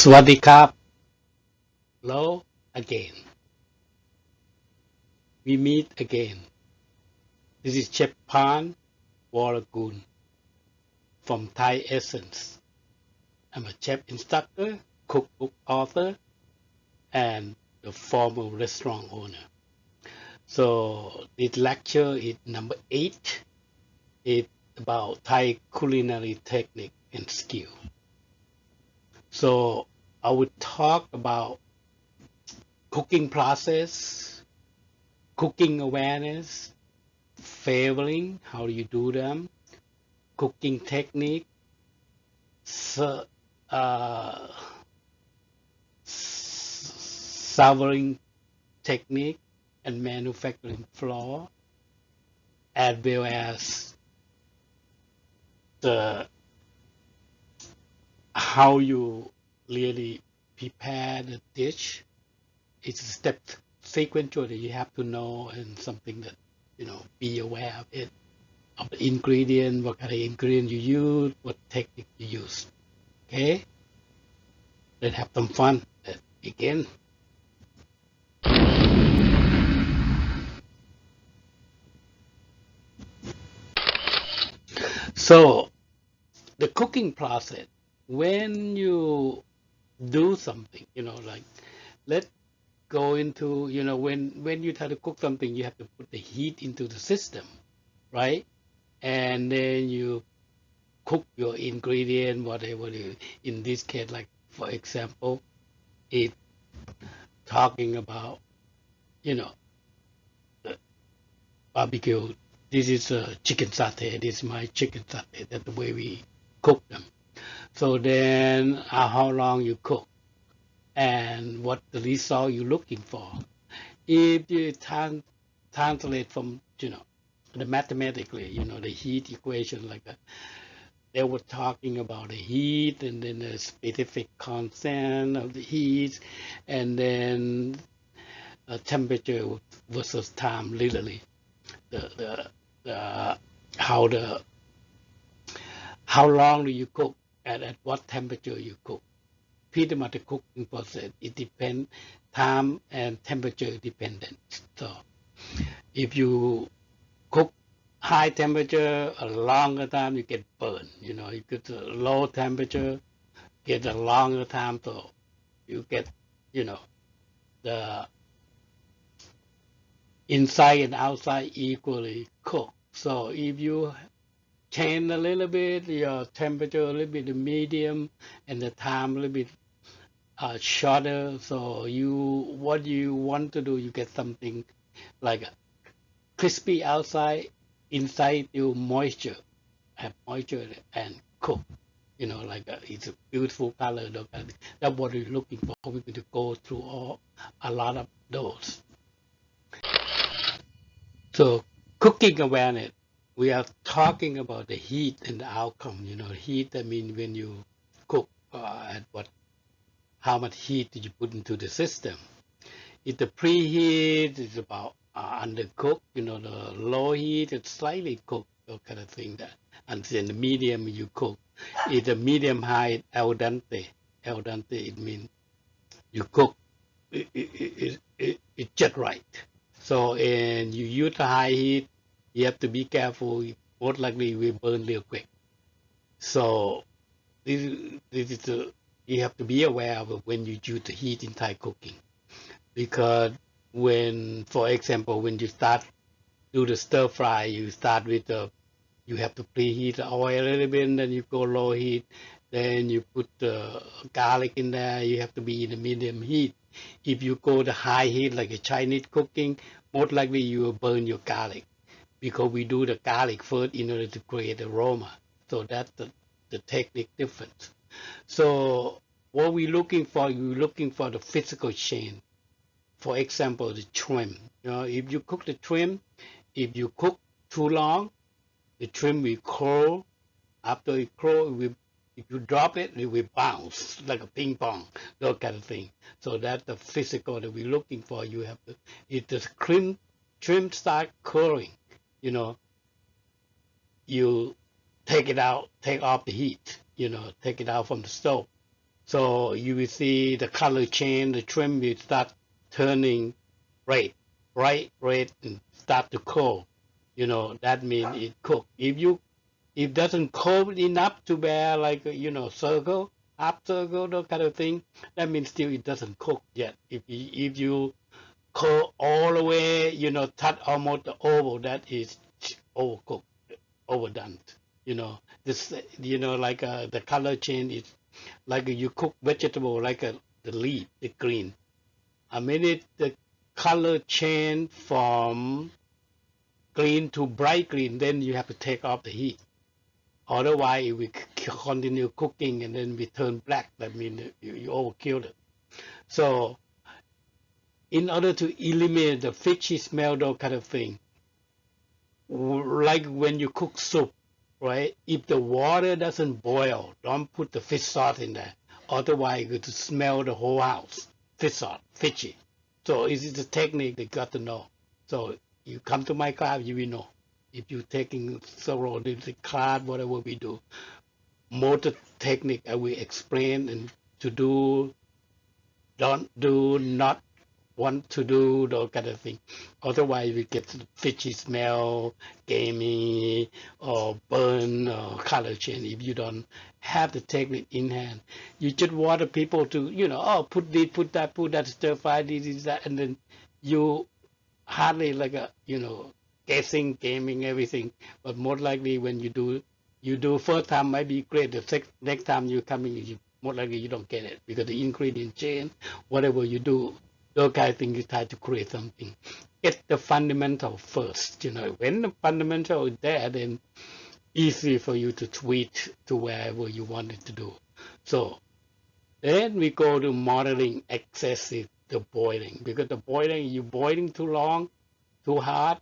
สวัสดีครับ Hello again. We meet again. This is Chef Pan Waragun from Thai Essence. I'm a chef instructor, cookbook author, and the former restaurant owner. So this lecture is number 8. It's about Thai culinary technique and skill. So I would talk about cooking process, cooking awareness, flavoring, how do you do them, cooking technique, so, uh, savoring technique, and manufacturing floor, as well as the how you really prepare the dish. It's a step sequential that you have to know and something that be aware of it, of the ingredient, what kind of ingredient you use, what technique you use. Okay, let's have some fun. Let's begin. So the cooking process, when you do something, like let's go into, when you try to cook something, you have to put the heat into the system, right? And then you cook your ingredient, whatever in this case, like for example, it talking about, you know, the barbecue. This is a chicken satay. This is my chicken satay. That's the way we cook them. So then, how long you cook and what the result you're looking for. If you translate from, the mathematically, the heat equation like that, they were talking about the heat and then the specific constant of the heat and then temperature versus time, literally the how the how long do you cook and at what temperature you cook. Pretty much the cooking process, it depends time and temperature dependent. So if you cook high temperature a longer time, you get burned. You get a low temperature, get a longer time, so you get, you know, the inside and outside equally cooked. So if you change a little bit, your temperature a little bit medium and the time a little bit shorter. So what you want to do, you get something like a crispy outside, inside you moisture, have moisture and cook. Like it's a beautiful color. That's what we're looking for. We're going to go through a lot of those. So cooking awareness, we are talking about the heat and the outcome. Heat, I mean, when you cook, at how much heat did you put into the system? If the preheat is about undercooked, the low heat, it's slightly cooked, that kind of thing. And then the medium you cook. If the medium high, al dente, it means you cook it just right. So, and you use the high heat, you have to be careful. Most likely, you will burn real quick. So, this is you have to be aware of it when you use the heat in Thai cooking. Because for example, when you start do the stir fry, you start with you have to preheat the oil a little bit, and then you go low heat. Then you put the garlic in there. You have to be in the medium heat. If you go the high heat like a Chinese cooking, most likely you will burn your garlic because we do the garlic first in order to create aroma. So that's the technique difference. So what we're looking for, we're looking for the physical change. For example, the trim. If you cook the trim, if you cook too long, the trim will curl. After it curl, if you drop it, it will bounce like a ping pong, that kind of thing. So that's the physical that we're looking for. You have to, if the trim start curling, you know, you take it out, take off the heat, take it out from the stove. So you will see the color change, the trim will start turning red, bright red, and start to cold. That means it cooked. If doesn't cold enough to bear like circle, half circle, that kind of thing, that means still it doesn't cook yet. If you cook all the way, touch almost the oval, that is overcooked, overdone. This like the color change is like you cook vegetable like the leaf, the green. A minute the color change from green to bright green, then you have to take off the heat. Otherwise, we continue cooking and then we turn black. That means you overkill it. So, in order to eliminate the fishy smell, those kind of thing, like when you cook soup, right? If the water doesn't boil, don't put the fish sauce in there. Otherwise, you to smell the whole house. Fish sauce, fishy. So, it is a technique they got to know. So, you come to my class, you will know. If you're taking several different class, whatever we do, motor technique I will explain and to do, don't do, not want to do, those kind of thing. Otherwise, we get fishy smell, gamey, or burn, or color change if you don't have the technique in hand. You just want the people to, oh, put this, put that, stir fry, this, that, and then you hardly like guessing, gaming, everything. But more likely when you do first time might be great. The next time you come in, more likely you don't get it because the ingredient change. Whatever you do, those kind of thing you try to create something. Get the fundamental first. When the fundamental is there, then easy for you to tweak to wherever you want it to do. So then we go to modeling excessive the boiling because the boiling you boiling too long, too hard,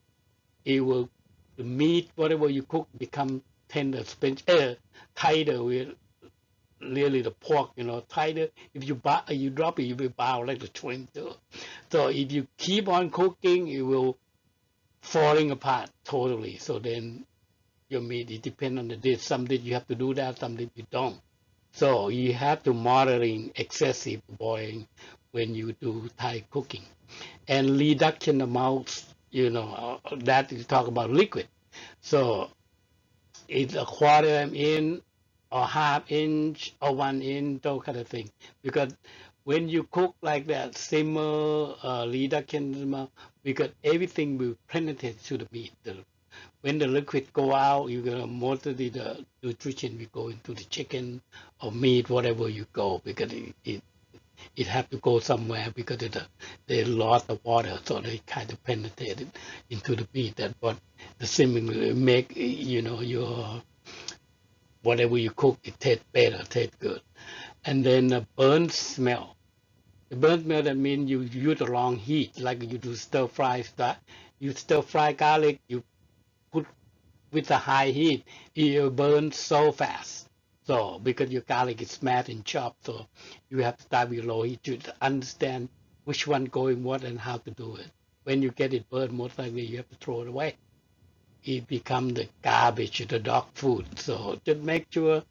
it will the meat whatever you cook become tender, tighter. With really the pork, tighter. If you drop it, you will bow like the twin too. So if you keep on cooking, it will falling apart totally. So then your meat it depends on the dish. Some dish you have to do that, some dish you don't. So you have to monitoring excessive boiling when you do Thai cooking and reduction amount. That you talk about liquid. So it's a quarter inch or half inch or 1 inch, those kind of thing. Because when you cook like that, simmer, reduction, because everything will penetrate to the meat. When the liquid go out, you're gonna most of the nutrition will go into the chicken or meat, whatever you go, because it have to go somewhere because they lost the water, so they kind of penetrated into the meat. That what the seemingly make your whatever you cook it taste better, taste good. And then the burnt smell. The burnt smell that means you use the wrong heat, like you do stir fry stuff. You stir fry garlic, you put with a high heat, it will burn so fast. So because your garlic is smashed and chopped, so you have to start with low heat to understand which one going what and how to do it. When you get it burned, most likely you have to throw it away. It becomes the garbage, the dog food. So just make sure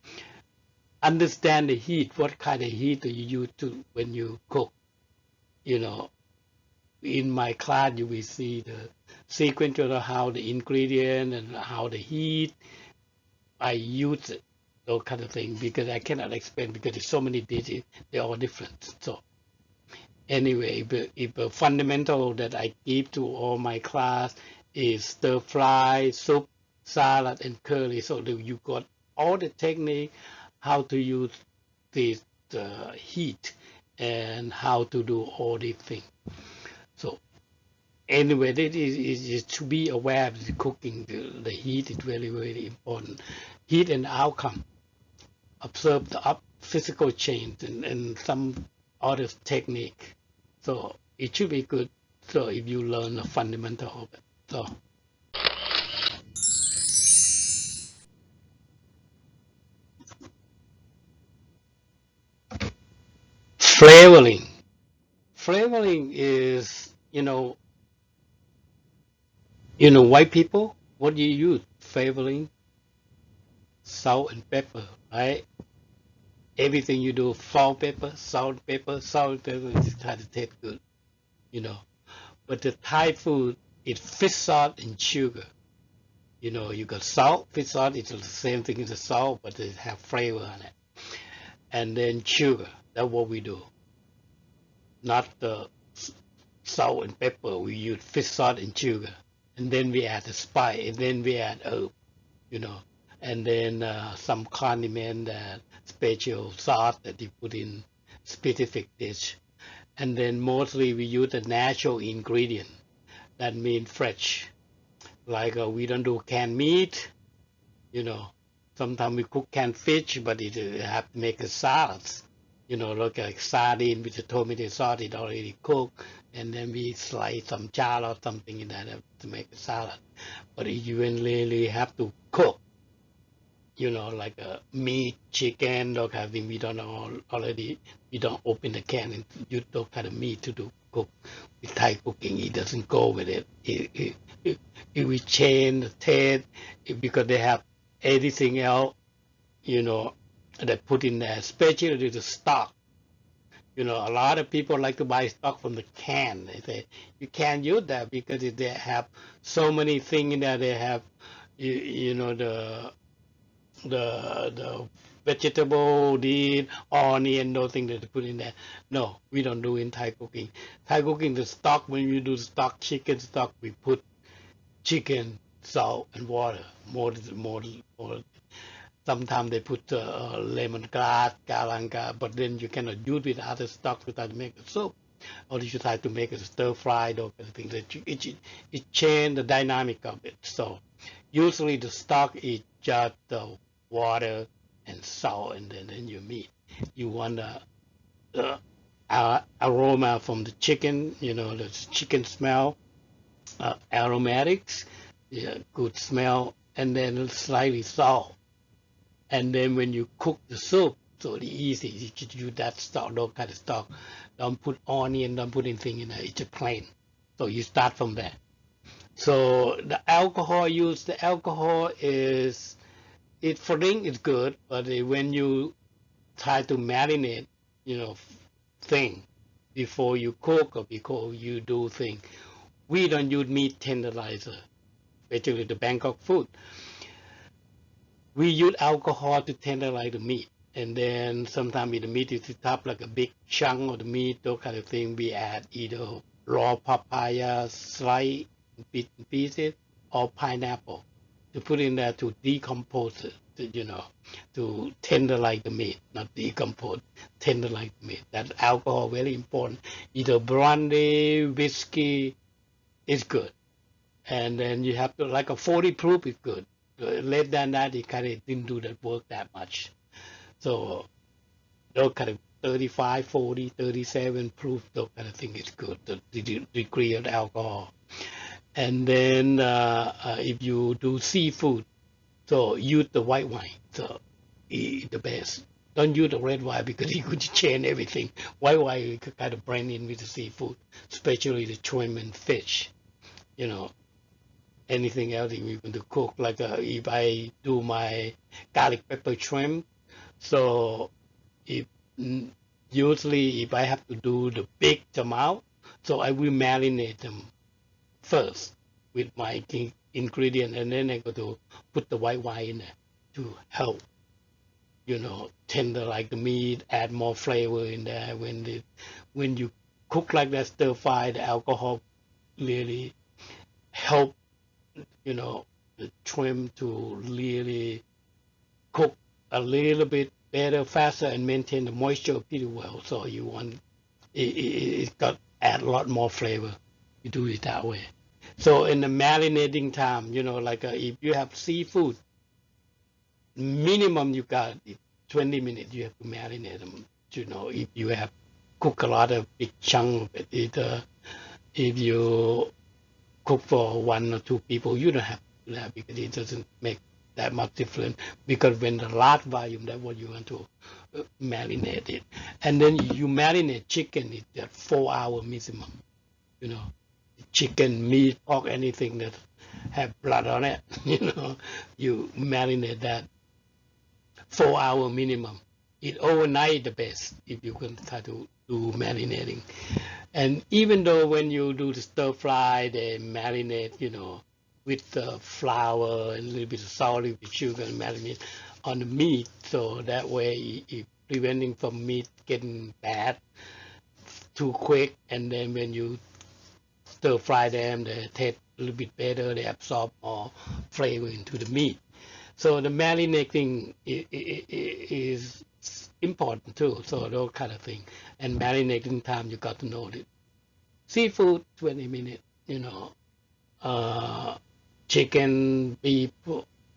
understand the heat, what kind of heat do you use to when you cook. You know, in my class you will see the sequence of how the ingredient and how the heat I use it, those kind of things, because I cannot explain because there's so many dishes, they're all different. So anyway, if the fundamental that I give to all my class is stir fry, soup, salad, and curry. So that you got all the technique, how to use this heat, and how to do all these things. So anyway, is to be aware of the cooking. The heat is really, really important. Heat and outcome. Observe the physical change and some other technique. So it should be good. So if you learn the fundamental of it. So flavoring. Flavoring is, white people, what do you use? Flavoring, salt and pepper, right? Everything you do, salt, pepper, just try to taste good, you know. But the Thai food, it's fish salt and sugar. You know, you got salt, fish salt, it's the same thing as the salt, but it have flavor on it. And then sugar, that's what we do. Not the salt and pepper, we use fish salt and sugar. And then we add the spice, and then we add herb, you know. And then some condiment, special sauce that you put in specific dish. And then mostly we use the natural ingredient. That means fresh. Like we don't do canned meat, you know. Sometimes we cook canned fish, but it have to make a salads. You know, like sardine with the tomato sauce, it already cooked, and then we slice some chard or something in that to make a salad. But you really have to cook, you know, like a meat, chicken, those kind of thing. We don't already, we don't open the can and use those kind of meat to do cook. With Thai cooking, it doesn't go with it. It will change the taste because they have everything else, you know, they put in there, especially the stock. You know, a lot of people like to buy stock from the can. They say you can't use that because they have so many things in there. They have, you know, the vegetable, the onion, those things that they put in there. No, we don't do in Thai cooking. Thai cooking, the stock, when you do stock, chicken stock, we put chicken, salt, and water. More. Sometimes they put lemongrass, galanga, but then you cannot use with other stocks without make a soup. Or you try to make a stir fry, those kind of things. It change the dynamic of it. So usually the stock is just the water and salt, and then your meat. You want the aroma from the chicken, you know, the chicken smell, aromatics, yeah, good smell, and then slightly salt. And then when you cook the soup, so the easy, you just use that stock, those kind of stock. Don't put onion, don't put anything in there. It's just plain. So you start from there. So the alcohol used, the alcohol is, it for drink is good, but when you try to marinate, you know, thing before you cook or before you do thing, we don't use meat tenderizer, especially the Bangkok food. We use alcohol to tenderize the meat. And then sometimes if the meat is tough, like a big chunk of the meat, those kind of thing, we add either raw papaya, slice in pieces, or pineapple to put in there to decompose it, you know, to tenderize the meat, not decompose, tenderize the meat. That alcohol very important. Either brandy, whiskey is good. And then you have to, like a 40 proof is good. Less than that, it kind of didn't do that work that much. So those kind of 35, 40, 37 proof, those kind of thing is good, the degree of alcohol. And then if you do seafood, so use the white wine, so the best. Don't use the red wine because it could change everything. White wine you could kind of blend in with the seafood, especially the shrimp and fish, you know. Anything else you want to cook, like if I do my garlic pepper shrimp, so if usually if I have to do the big amount, so I will marinate them first with my ingredient, and then I go to put the white wine in there to help, you know, tender like the meat, add more flavor in there. When you cook like that, stir fry, the alcohol really help, you know, the shrimp to really cook a little bit better, faster, and maintain the moisture pretty well. So you want it got add a lot more flavor. You do it that way. So in the marinating time, you know, like if you have seafood, minimum you got 20 minutes. You have to marinate them. You know, if you have cook a lot of big chunk of it, if you cook for 1 or 2 people, you don't have to do that because it doesn't make that much difference. Because when the large volume, that's what you want to marinate it. And then you marinate chicken, it's at 4 hour minimum. You know, chicken, meat, pork, anything that have blood on it, you know, you marinate that 4 hour minimum it overnight the best if you can try to do marinating. And even though when you do the stir fry, they marinate, with flour and a little bit of salt, a little bit of sugar, and marinate on the meat. So that way, it preventing from meat getting bad too quick. And then when you stir fry them, they taste a little bit better. They absorb more flavor into the meat. So the marinating is important too. So those kind of thing. And marinating time, you got to know it. Seafood, 20 minutes, uh, chicken, beef,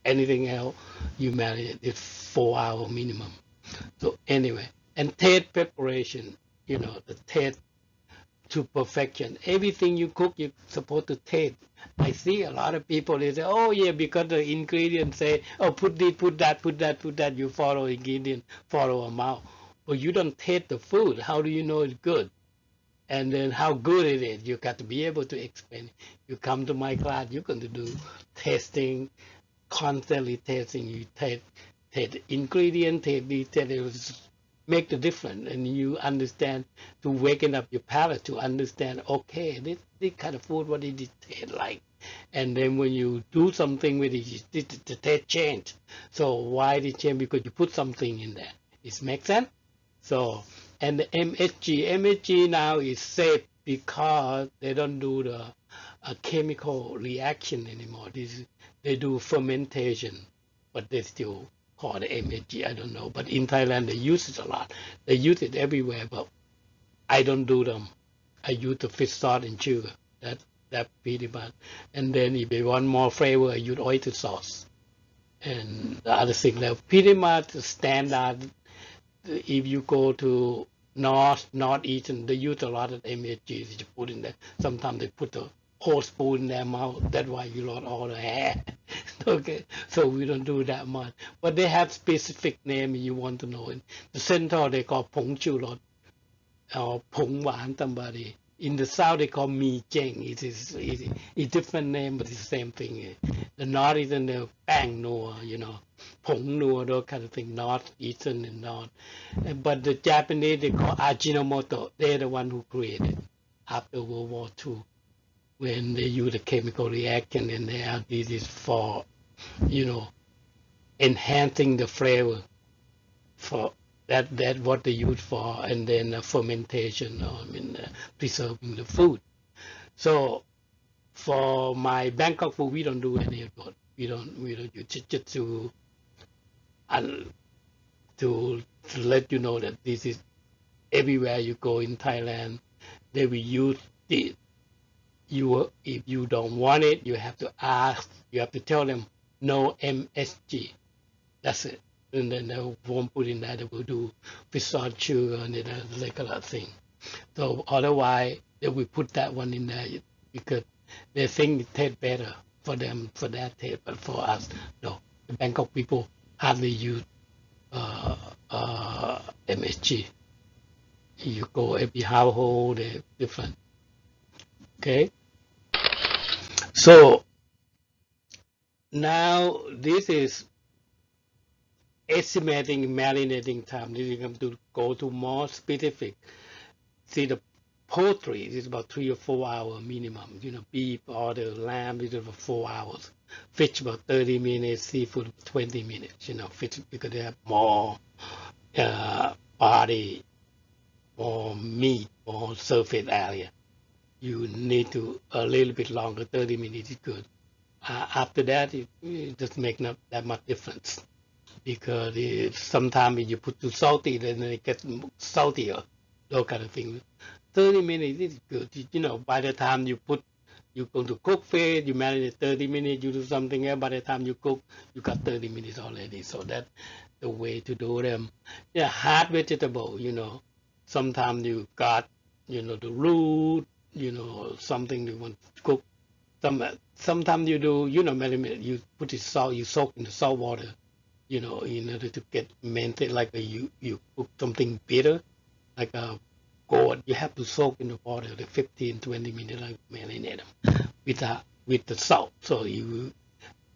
anything else, you marinate it 4 hour minimum. So anyway, and taste preparation, the taste to perfection. Everything you cook, you're supposed to taste. I see a lot of people, they say, oh yeah, because the ingredients say, oh, put this, put that, put that, put that, you follow ingredient, follow them out. But you don't taste the food. How do you know it's good? And then how good it is, you got to be able to explain it. You come to my class, you're going to do testing, constantly testing. You taste the ingredient, taste details, make the difference, and you understand to waken up your palate to understand. Okay, this kind of food, what did it taste like? And then when you do something with it, the taste change. So why did it change? Because you put something in there. It makes sense. So and the MSG now is safe because they don't do the chemical reaction anymore. They do fermentation, but they still call it MSG. I don't know. But in Thailand, they use it a lot. They use it everywhere, but I don't do them. I use the fish sauce and sugar. That pretty much. And then if they want more flavor, I use oyster sauce. And the other thing, that pretty much standard. If you go to northeastern, they use a lot of MSGs to put in there. Sometimes they put a whole spoon in their mouth. That's why you lost all the hair. Okay, so we don't do that much. But they have specific name you want to know. In the center, they call Pong Chulot or Pong Wan somebody. In the south, they call Mi Cheng. It is a different name, but it's the same thing. The northeastern, the Bang Noa, Pong Noa, those kind of thing. Northeastern and north. But the Japanese, they call Ajinomoto. They're the one who created it after World War II, when they use a chemical reaction, and they are this is for, enhancing the flavor. For that what they use for, and then fermentation, preserving the food. So for my Bangkok food, we don't do any of that. We don't use it, just to let you know that this is everywhere you go in Thailand. They will use it. If you don't want it, you have to ask. You have to tell them no MSG. That's it. And then they won't put in that. They will do fish sauce, sugar, and a regular thing. So otherwise, they will put that one in there because they think it tastes better for them, for that taste. But for us, no. The Bangkok people hardly use MSG. You go every household, they're different. Okay. So now this is estimating marinating time. This is going to go to more specific. See, the poultry is about 3 or 4 hour minimum. Beef or the lamb is about 4 hours. Fish about 30 minutes. Seafood 20 minutes. Fish because they have more body, more meat, more surface area. You need to a little bit longer. 30 minutes is good. After that, it doesn't make not that much difference. Because sometimes if you put too salty, then it gets saltier, those kind of things. 30 minutes is good. By the time you're going to cook fish, you marinate 30 minutes, you do something else, by the time you cook, you got 30 minutes already. So that's the way to do them. Yeah, hard vegetable, sometimes you got, the root, something you want to cook. Sometimes you do, marinate, you put it salt, you soak in the salt water. In order to get maintain like you cook something bitter, like a gourd, you have to soak in the water like 15-20 minutes, like marinate them with the salt, so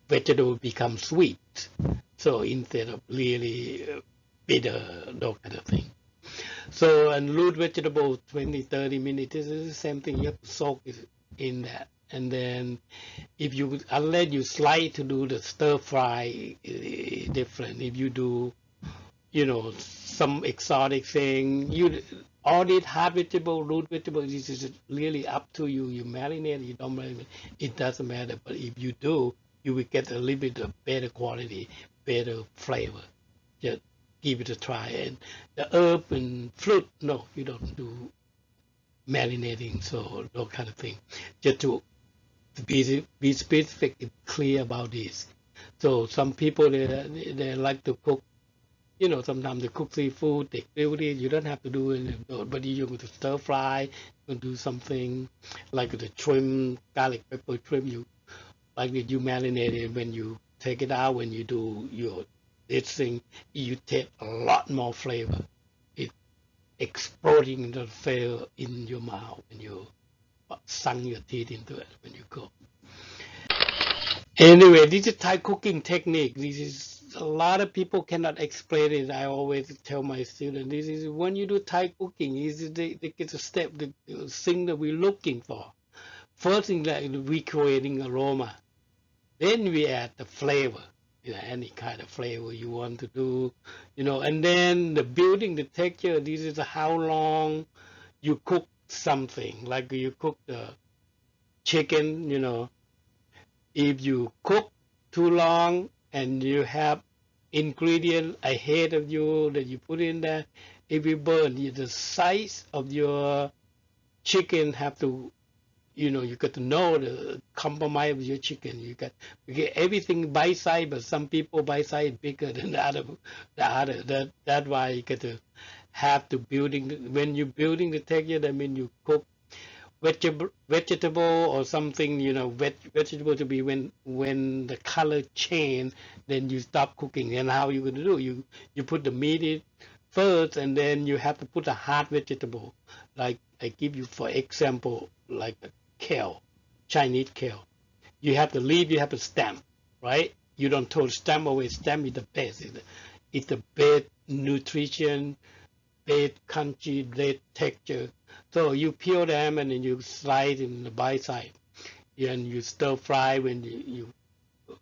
vegetable become sweet. So instead of really bitter, those kind of thing. So, and root vegetable 20, 30 minutes, this is the same thing. You have to soak it in that. And then if you, unless you slide to do the stir fry, different. If you do, some exotic thing, all these hard vegetable, root vegetable, this is really up to you. You marinate, you don't marinate, it doesn't matter. But if you do, you will get a little bit of better quality, better flavor. Just give it a try. And the herb and fruit, no, you don't do marinating, so no kind of thing. Just to be specific and clear about this. So some people they like to cook. Sometimes they cook seafood, they grill it. You don't have to do it, but you go to stir fry, you can do something like the shrimp, garlic pepper shrimp. You marinate it when you take it out. When you do this thing, you take a lot more flavor. It exploding the flavor in your mouth when you sunk your teeth into it when you cook. Anyway, this is Thai cooking technique. This is a lot of people cannot explain it. I always tell my students, this is when you do Thai cooking, this is the step, the thing that we're looking for. First thing that we creating aroma. Then we add the flavor, any kind of flavor you want to do, and then the building the texture. This is how long you cook something. Like you cook the chicken, if you cook too long and you have ingredient ahead of you that you put in there, if you burn, the size of your chicken have to, you got to know the compromise of your chicken. You get everything bite size, but some people bite size bigger than the other. That's why you got to have to when you're building the texture. That means you cook vegetable or something, vegetable to be when the color change, then you stop cooking. And how you going to do? You put the meat in first, and then you have to put a hard vegetable. Like I give you for example, like the kale, Chinese kale. You have to leave. You have to stamp, right? You don't throw stamp away. Stamp is the best. It's the best nutrition, bad crunchy, bad texture. So you peel them and then you slice in the bite side. And you stir fry when you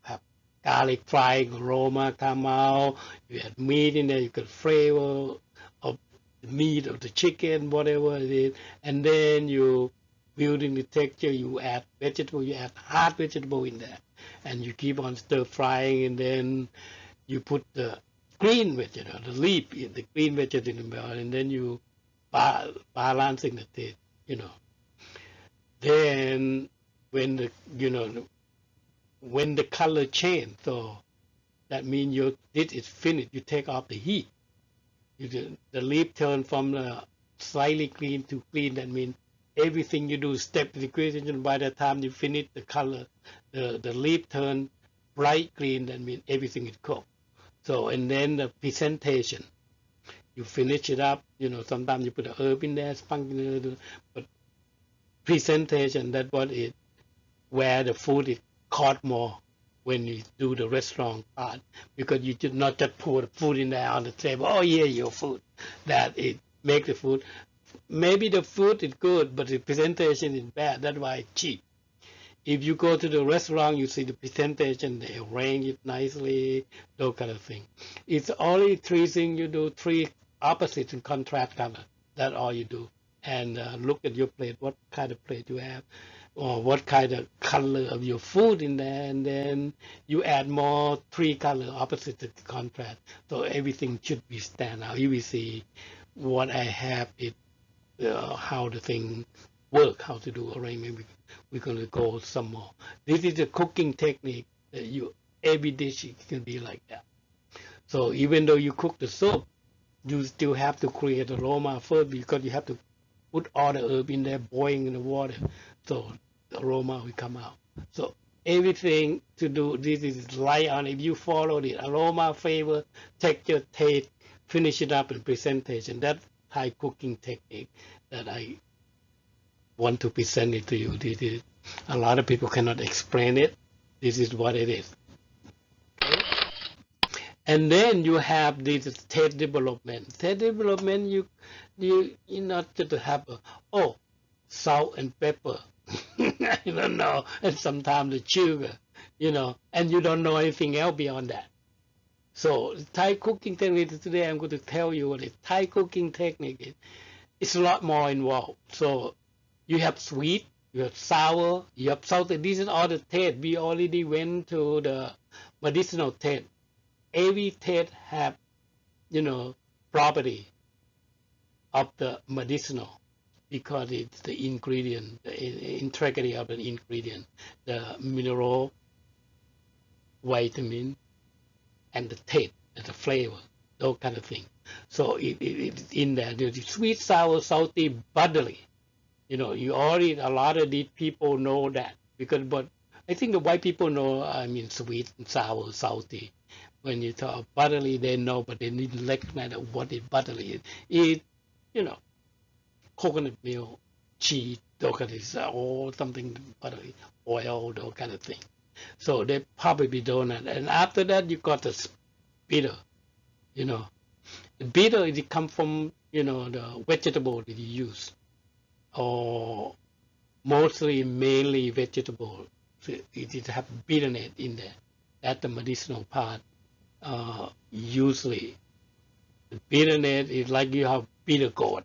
have garlic frying aroma come out. You add meat in there, you get flavor of the meat of the chicken, whatever it is. And then you building the texture, you add vegetable, you add hard vegetable in there. And you keep on stir frying, and then you put the green vegetable, the leaf, the green vegetable in the middle, and then you balancing the taste, you know. Then when when the color change, so that means your this is finished. You take off the heat. The leaf turn from slightly green to green. That means everything you do step degradation. By the time you finish the color, the leaf turn bright green. That means everything is cooked. So and then the presentation. You finish it up. Sometimes you put a herb in there, but presentation, that's what it, where the food is caught more when you do the restaurant part, because you did not just pour the food in there on the table. Oh yeah, your food. That it make the food. Maybe the food is good, but the presentation is bad. That's why it's cheap. If you go to the restaurant, you see the presentation, they arrange it nicely, those kind of thing. It's only three things you do, three opposite and contrast color. That's all you do. And look at your plate, what kind of plate you have, or what kind of color of your food in there, and then you add more three color opposite to contrast. So everything should be stand out. You will see what I have it, how the thing work, how to do arrangement. We're going to go some more. This is a cooking technique that every dish can be like that. So even though you cook the soup, you still have to create aroma first, because you have to put all the herb in there, boiling in the water, so the aroma will come out. So everything to do this is light on. If you follow the aroma, flavor, texture, taste, finish it up in presentation. That's Thai cooking technique that I want to present it to you. This is, a lot of people cannot explain it. This is what it is. And then you have this taste development. Taste development, you not to have salt and pepper, you don't know, and sometimes the sugar, and you don't know anything else beyond that. So Thai cooking technique today, I'm going to tell you what it Thai cooking technique is. It's a lot more involved. So you have sweet, you have sour, you have salty. These are all the taste. We already went to the medicinal taste. Every taste have, property of the medicinal because it's the ingredient, the integrity of the ingredient, the mineral, vitamin, and the taste, and the flavor, those kind of things. So it's in there. There's sweet, sour, salty, buttery. You already, a lot of these people know that but I think the white people know, I mean, sweet and sour, salty. When you talk buttery, they know, but they need to recognize what is buttery. It, you know, coconut milk, cheese, those kind of stuff, or something buttery, oil, those kind of thing. So they probably don't. And after that, you got the bitter, you know. The bitter, it come from, the vegetable that you use, or mostly mainly vegetable. So it have bitterness in there. That's the medicinal part. Usually, the bitterness is like you have bitter gourd.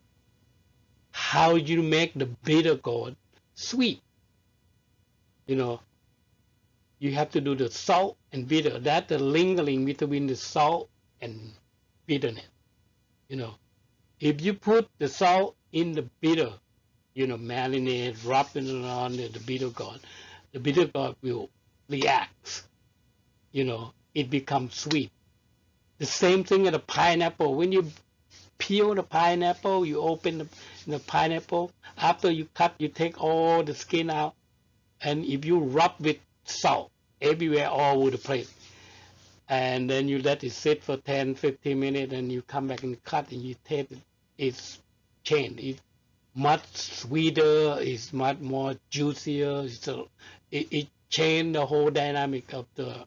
How you make the bitter gourd sweet? You have to do the salt and bitter. That's the lingering between the salt and bitterness. If you put the salt in the bitter, marinate, rub it on the bitter gourd will react. It becomes sweet. The same thing in the pineapple. When you peel the pineapple, you open the pineapple. After you cut, you take all the skin out. And if you rub with salt everywhere, all over the place, and then you let it sit for 10, 15 minutes, and you come back and cut, and you taste it, it's changed. It's much sweeter, it's much more juicier. It changed the whole dynamic of the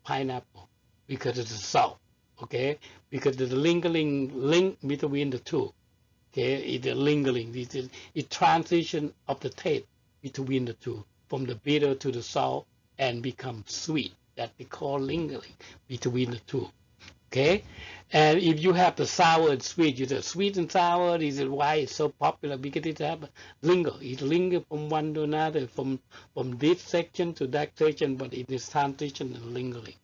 pineapple because of the salt, okay? Because the lingering link between the two, okay? It's a lingering. It transition of the taste between the two, from the bitter to the salt, and become sweet. That we call lingering between the two. Okay, and if you have the sour and sweet, you say sweet and sour. This is why it's so popular, because it have linger. It linger from one to another, from this section to that section, but it is transition and lingering.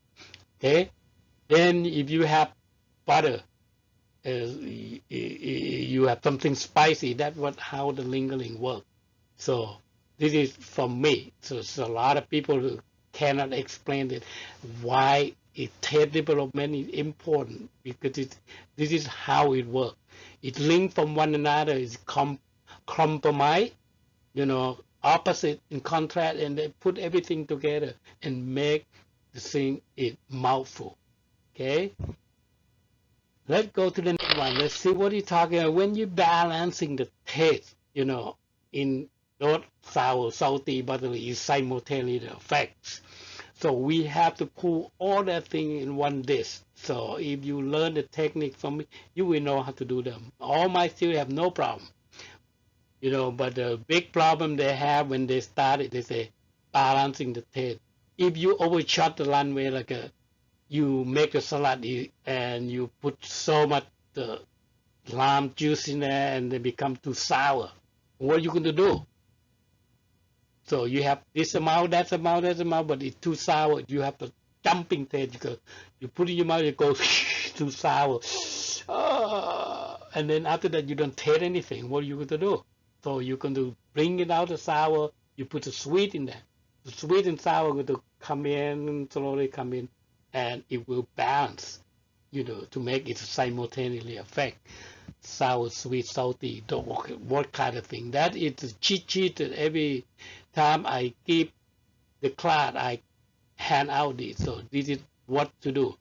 Okay, then if you have butter, you have something spicy. That's how the lingering works. So this is from me. So a lot of people who cannot explain it, why taste development is important, because this is how it works. It links from one another, is compromise, opposite and contrast, and they put everything together and make the thing it mouthful. Okay? Let's go to the next one. Let's see what you're talking about. When you're balancing the taste, in not sour, salty, buttery, is simultaneous effects. So we have to pull all that thing in one dish. So if you learn the technique from me, you will know how to do them. All my students have no problem. But the big problem they have when they started, they say balancing the taste. If you overshot the runway, like you make a salad and you put so much lime juice in there and they become too sour, what are you going to do? So you have this amount, that amount, that amount, but it's too sour. You have the dumping taste because you put it in your mouth, it goes too sour. And then after that, you don't taste anything. What are you going to do? So you're going to bring it out the sour. You put the sweet in there. The sweet and sour are going to come in, slowly come in, and it will balance, to make it simultaneously affect sour, sweet, salty, what kind of thing. That is the cheat sheet that every time I give the class, I hand out this. So this is what to do.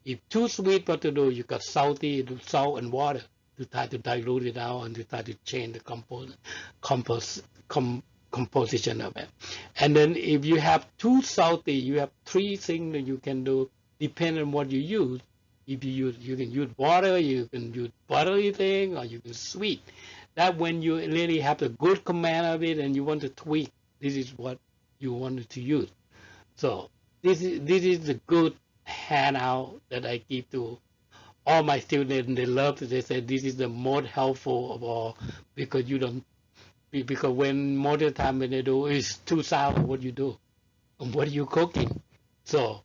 If too sweet, what to do? You got salt and water to try to dilute it out and to try to change the composition of it. And then if you have too salty, you have three things that you can do depending on what you use. If you can use water, you can use buttery thing, or you can sweet. That when you really have a good command of it and you want to tweak, this is what you wanted to use. So this is the good handout that I give to all my students. They love it. They say this is the most helpful of all because you don't because when most of the time when they do is too sour, what you do and what are you cooking? So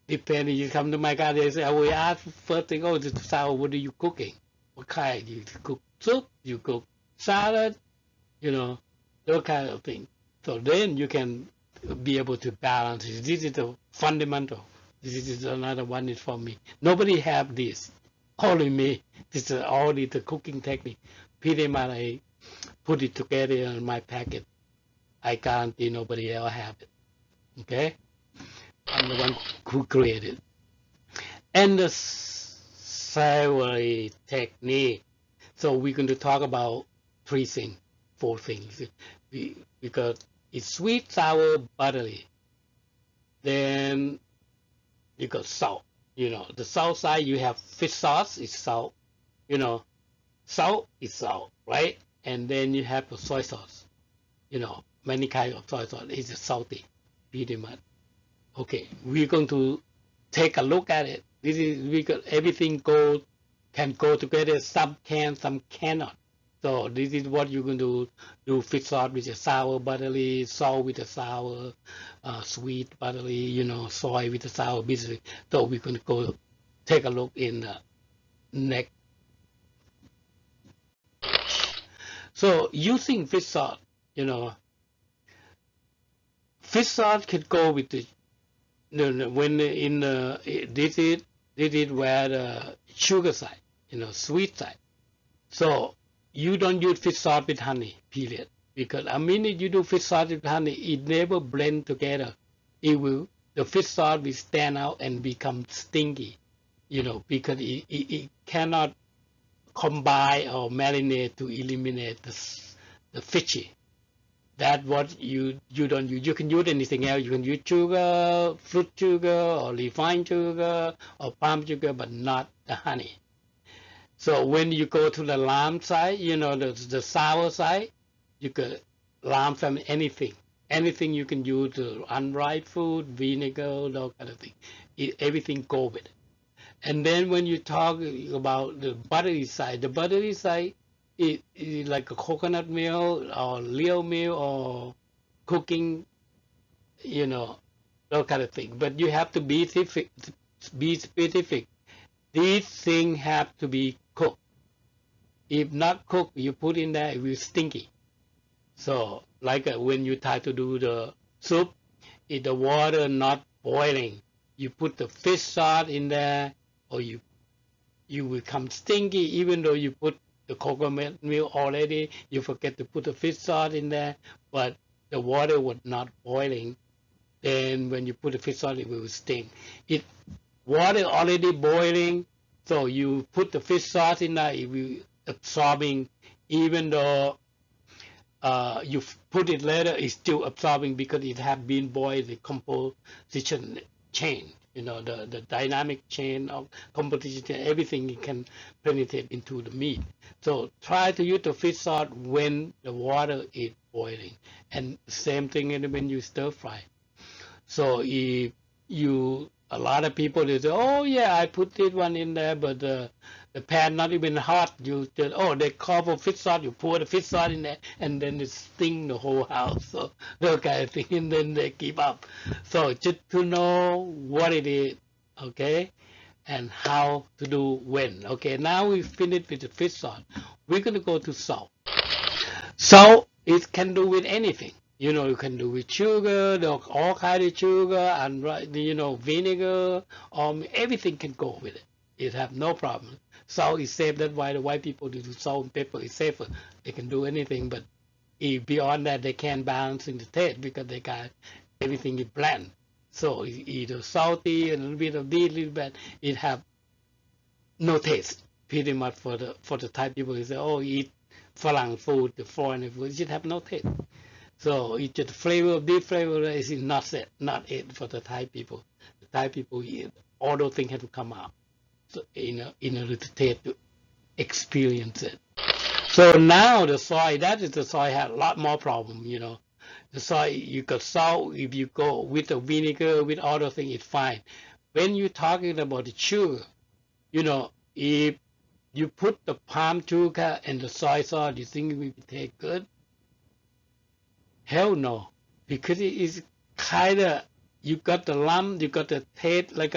depending, you come to my garden, they say, we ask first thing, oh, it's too sour. What are you cooking? What kind? You cook soup? You cook salad? You know, those kind of things. So then you can be able to balance it. This is the fundamental. This is another one is for me. Nobody have this. Only me. This is only the cooking technique. Pretty much I put it together in my packet. I guarantee nobody else have it. Okay? I'm the one who created. And the Savory technique. So we're going to talk about three things, four things. Because it's sweet, sour, buttery. Then you got salt. You know, the salt side, you have fish sauce, it's salt. You know, salt is salt, right? And then you have the soy sauce. You know, many kinds of soy sauce. It's salty, pretty much. Okay, we're going to take a look at it. This is because everything can go together. Some can, some cannot. So this is what you're going to do: fish sauce with a sour, buttery, salt with a sour, sweet, buttery, you know, soy with a sour, basically. So we're going to go take a look in the next. So using fish sauce, you know, fish sauce can go with the when in this is where the sugar side, you know, sweet side. So you don't use fish sauce with honey, period. Because a minute you do fish sauce with honey, it never blend together. The fish sauce will stand out and become stinky, you know, because it cannot combine or marinate to eliminate the fishy. That's what you don't use. You can use anything else. You can use sugar, fruit sugar, or refined sugar, or palm sugar, but not the honey. So when you go to the lime side, you know, the sour side, you can lime from anything. Anything you can use, unripe food, vinegar, those kind of thing. Everything go with it. And then when you talk about the buttery side, the buttery side is like a coconut milk or real milk or cooking, you know, that kind of thing. But you have to be specific. Be specific. These things have to be cooked. If not cooked, you put in there, it will stinky. So, like when you try to do the soup, if the water not boiling, you put the fish sauce in there, or you will come stinky. Even though you put the coconut milk already, you forget to put the fish sauce in there, but the water was not boiling. Then when you put the fish sauce, it will stink. It water already boiling, so you put the fish sauce in there, it will absorbing. Even though you put it later, it's still absorbing because it have been boiled. The composition change, you know, the dynamic chain of composition, everything can penetrate into the meat. So try to use the fish sauce when the water is boiling, and same thing when you stir fry. So if a lot of people they say, oh yeah, I put this one in there, but the pan not even hot. You just, oh, they call for fish sauce. You pour the fish sauce in there, and then it sting the whole house. So that kind of thing, and then they keep up. So just to know what it is, okay, and how to do when. Okay, now we finished with the fish sauce. We're gonna go to salt. Salt it can do with anything. You know, you can do with sugar, all kind of sugar, and you know, vinegar, everything can go with it. It have no problem. Salt is safe. That's why the white people do salt and pepper is safer. They can do anything, but if beyond that, they can't balance in the taste because they got everything is bland. So it's either salty, a little bit of this, a little bit. It have no taste. Pretty much for the type people who say, oh, eat Falang food, the foreign food, it just have no taste. So it's just flavor of this flavor is not it for the Thai people. The Thai people eat, all those things have to come out. So in order to taste, to experience it. So now the soy, that is the soy had a lot more problem. The soy, you got salt, if you go with the vinegar, with all those things, it's fine. When you're talking about the sugar, if you put the palm sugar and the soy sauce, you think it will taste good? Hell no, because it is kind of, you got the lump, you got the taste like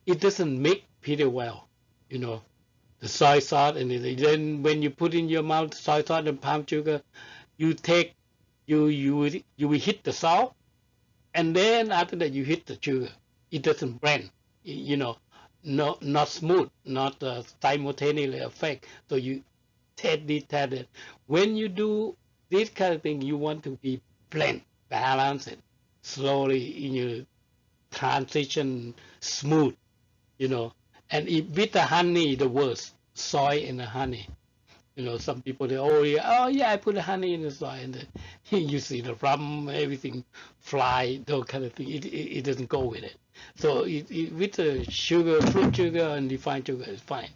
it doesn't mix pretty well, you know, the soy sauce, and then when you put in your mouth soy sauce and palm sugar, you take, you will hit the salt, and then after that you hit the sugar. It doesn't blend, you know, not smooth, not simultaneously effect. So you taste this, taste it. When you do this kind of thing, you want to be blend, balance it slowly in your transition, smooth, you know. And if with the honey, the worst, soy and the honey. Some people they, oh yeah, I put the honey in the soy, and you see the rum, everything fly, those kind of thing. It doesn't go with it. So with the sugar, fruit sugar and refined sugar is fine.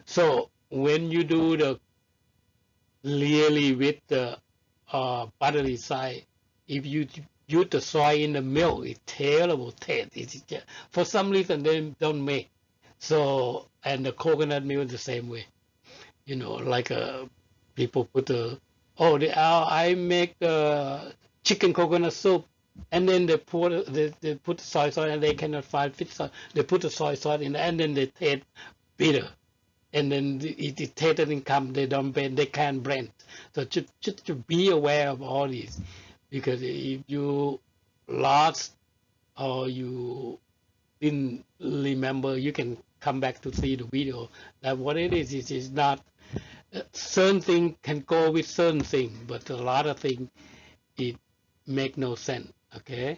So when you do the really with the buttery side, if you use the soy in the milk, it's terrible taste. It's just, for some reason they don't make. So and the coconut milk the same way. Like people put I make chicken coconut soup, and then they put the soy sauce, and they cannot find fish sauce. They put the soy sauce in, and then they taste bitter, and then it taste doesn't come. They don't blend. They can't blend. So just to be aware of all this, because if you lost or you didn't remember, you can come back to see the video. That what it is not certain thing can go with certain thing, but a lot of things it make no sense. Okay.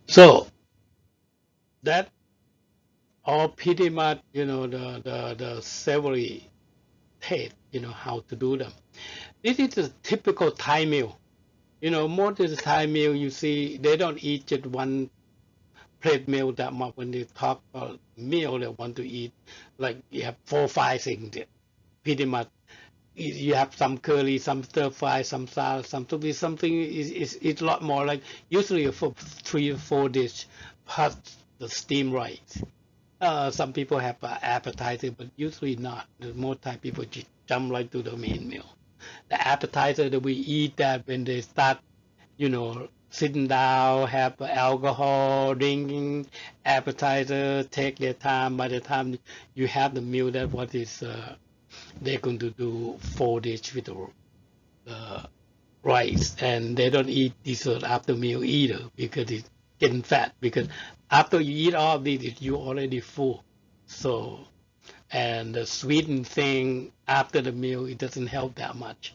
So that all pretty much, the savory taste, how to do them. This is a typical Thai meal. Most of the Thai meal you see, they don't eat just one plate meal that much. When they talk about meal, they want to eat like you have 4 5 things there. Pretty much, you have some curry, some stir fry, some salad, something is a lot more. Like usually for 3 or 4 dish plus the steam rice. Some people have appetizer, but usually not. The more time people just jump right to the main meal. The appetizer that we eat that when they start, sitting down, have alcohol, drinking, appetizer, take their time. By the time you have the meal, that what is they're going to do 4 dish with the rice, and they don't eat dessert after meal either because it's getting fat. Because after you eat all of this, you already full. So, and the sweetened thing after the meal, it doesn't help that much,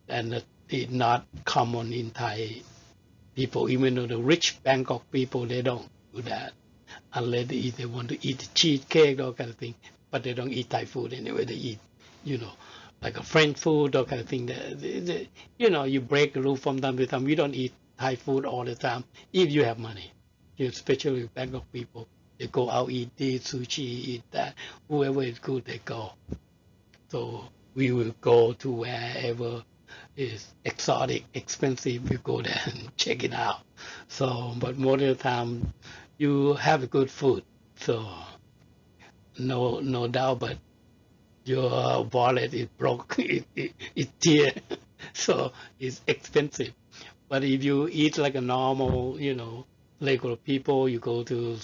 and it's not common in Thai people. Even though the rich Bangkok people, they don't do that unless they want to eat cheesecake or kind of thing. But they don't eat Thai food anyway. They eat, you know, like a French food or kind of thing. You break the rule from time to time. You don't eat Thai food all the time if you have money. Especially Bangkok people, they go out eat this sushi, eat that. Whoever is good, they go. So we will go to wherever is exotic, expensive. We go there and check it out. So, but most of the time, you have good food. So no doubt, but your wallet is broke, it's tear, so it's expensive. But if you eat like a normal, regular people, you go to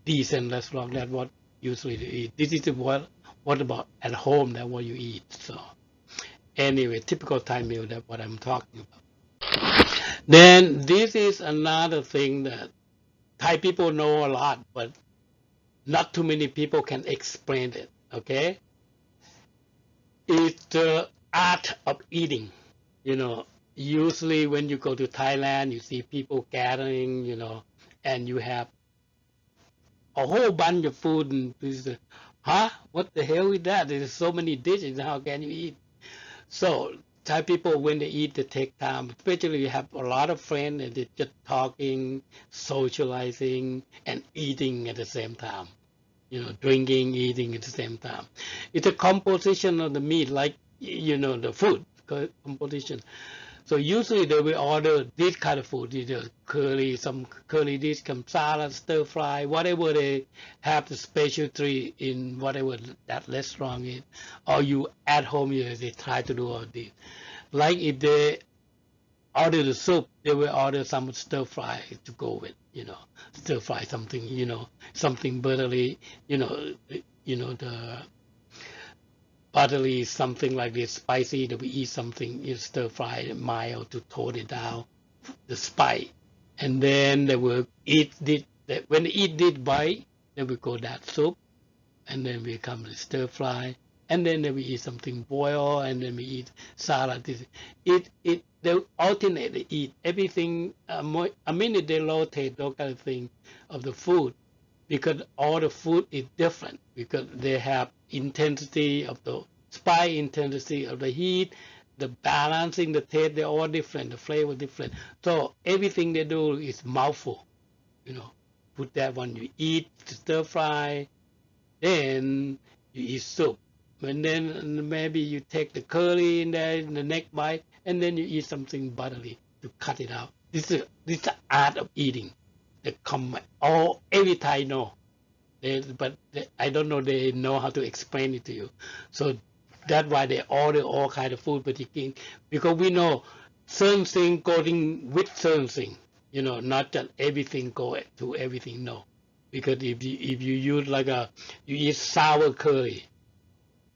decent restaurant, that's what usually they eat. This is what about at home, that what you eat. So anyway, typical Thai meal, that's what I'm talking about. Then this is another thing that Thai people know a lot, but not too many people can explain it. Okay, it's the art of eating. You know, Usually when you go to Thailand, you see people gathering, and you have a whole bunch of food, and this, huh? What the hell is that? There's so many dishes. How can you eat? So Thai people, when they eat, they take time. Especially you have a lot of friends, and they're just talking, socializing, and eating at the same time. Drinking, eating at the same time. It's a composition of the meat, like the food composition. So usually they will order this kind of food, either curry, some curry dish, some salad, stir fry, whatever they have the specialty in whatever that restaurant is. Or you at home, they try to do all this. Like if they order the soup, they will order some stir fry to go with, stir fry something, something buttery, the buttery something like this spicy that we eat something you stir fry mild to tone it down the spice, and then they will eat it. When they eat it bite, then we go that soup, and then we come to stir fry, and then we eat something boiled, and then we eat salad. They alternate. They eat everything. A minute they rotate those kind of thing of the food, because all the food is different, because they have intensity of the spice, intensity of the heat, the balancing, the taste, they're all different, the flavor different. So everything they do is mouthful, you know. Put that one, you eat stir fry, then you eat soup. And then maybe you take the curry in there in the next bite, and then you eat something buttery to cut it out. This is the art of eating. Every Thai know. I don't know they know how to explain it to you. So that's why they order all kind of food, because we know certain thing going with certain thing. Not that everything go to everything. No, because if you use you eat sour curry,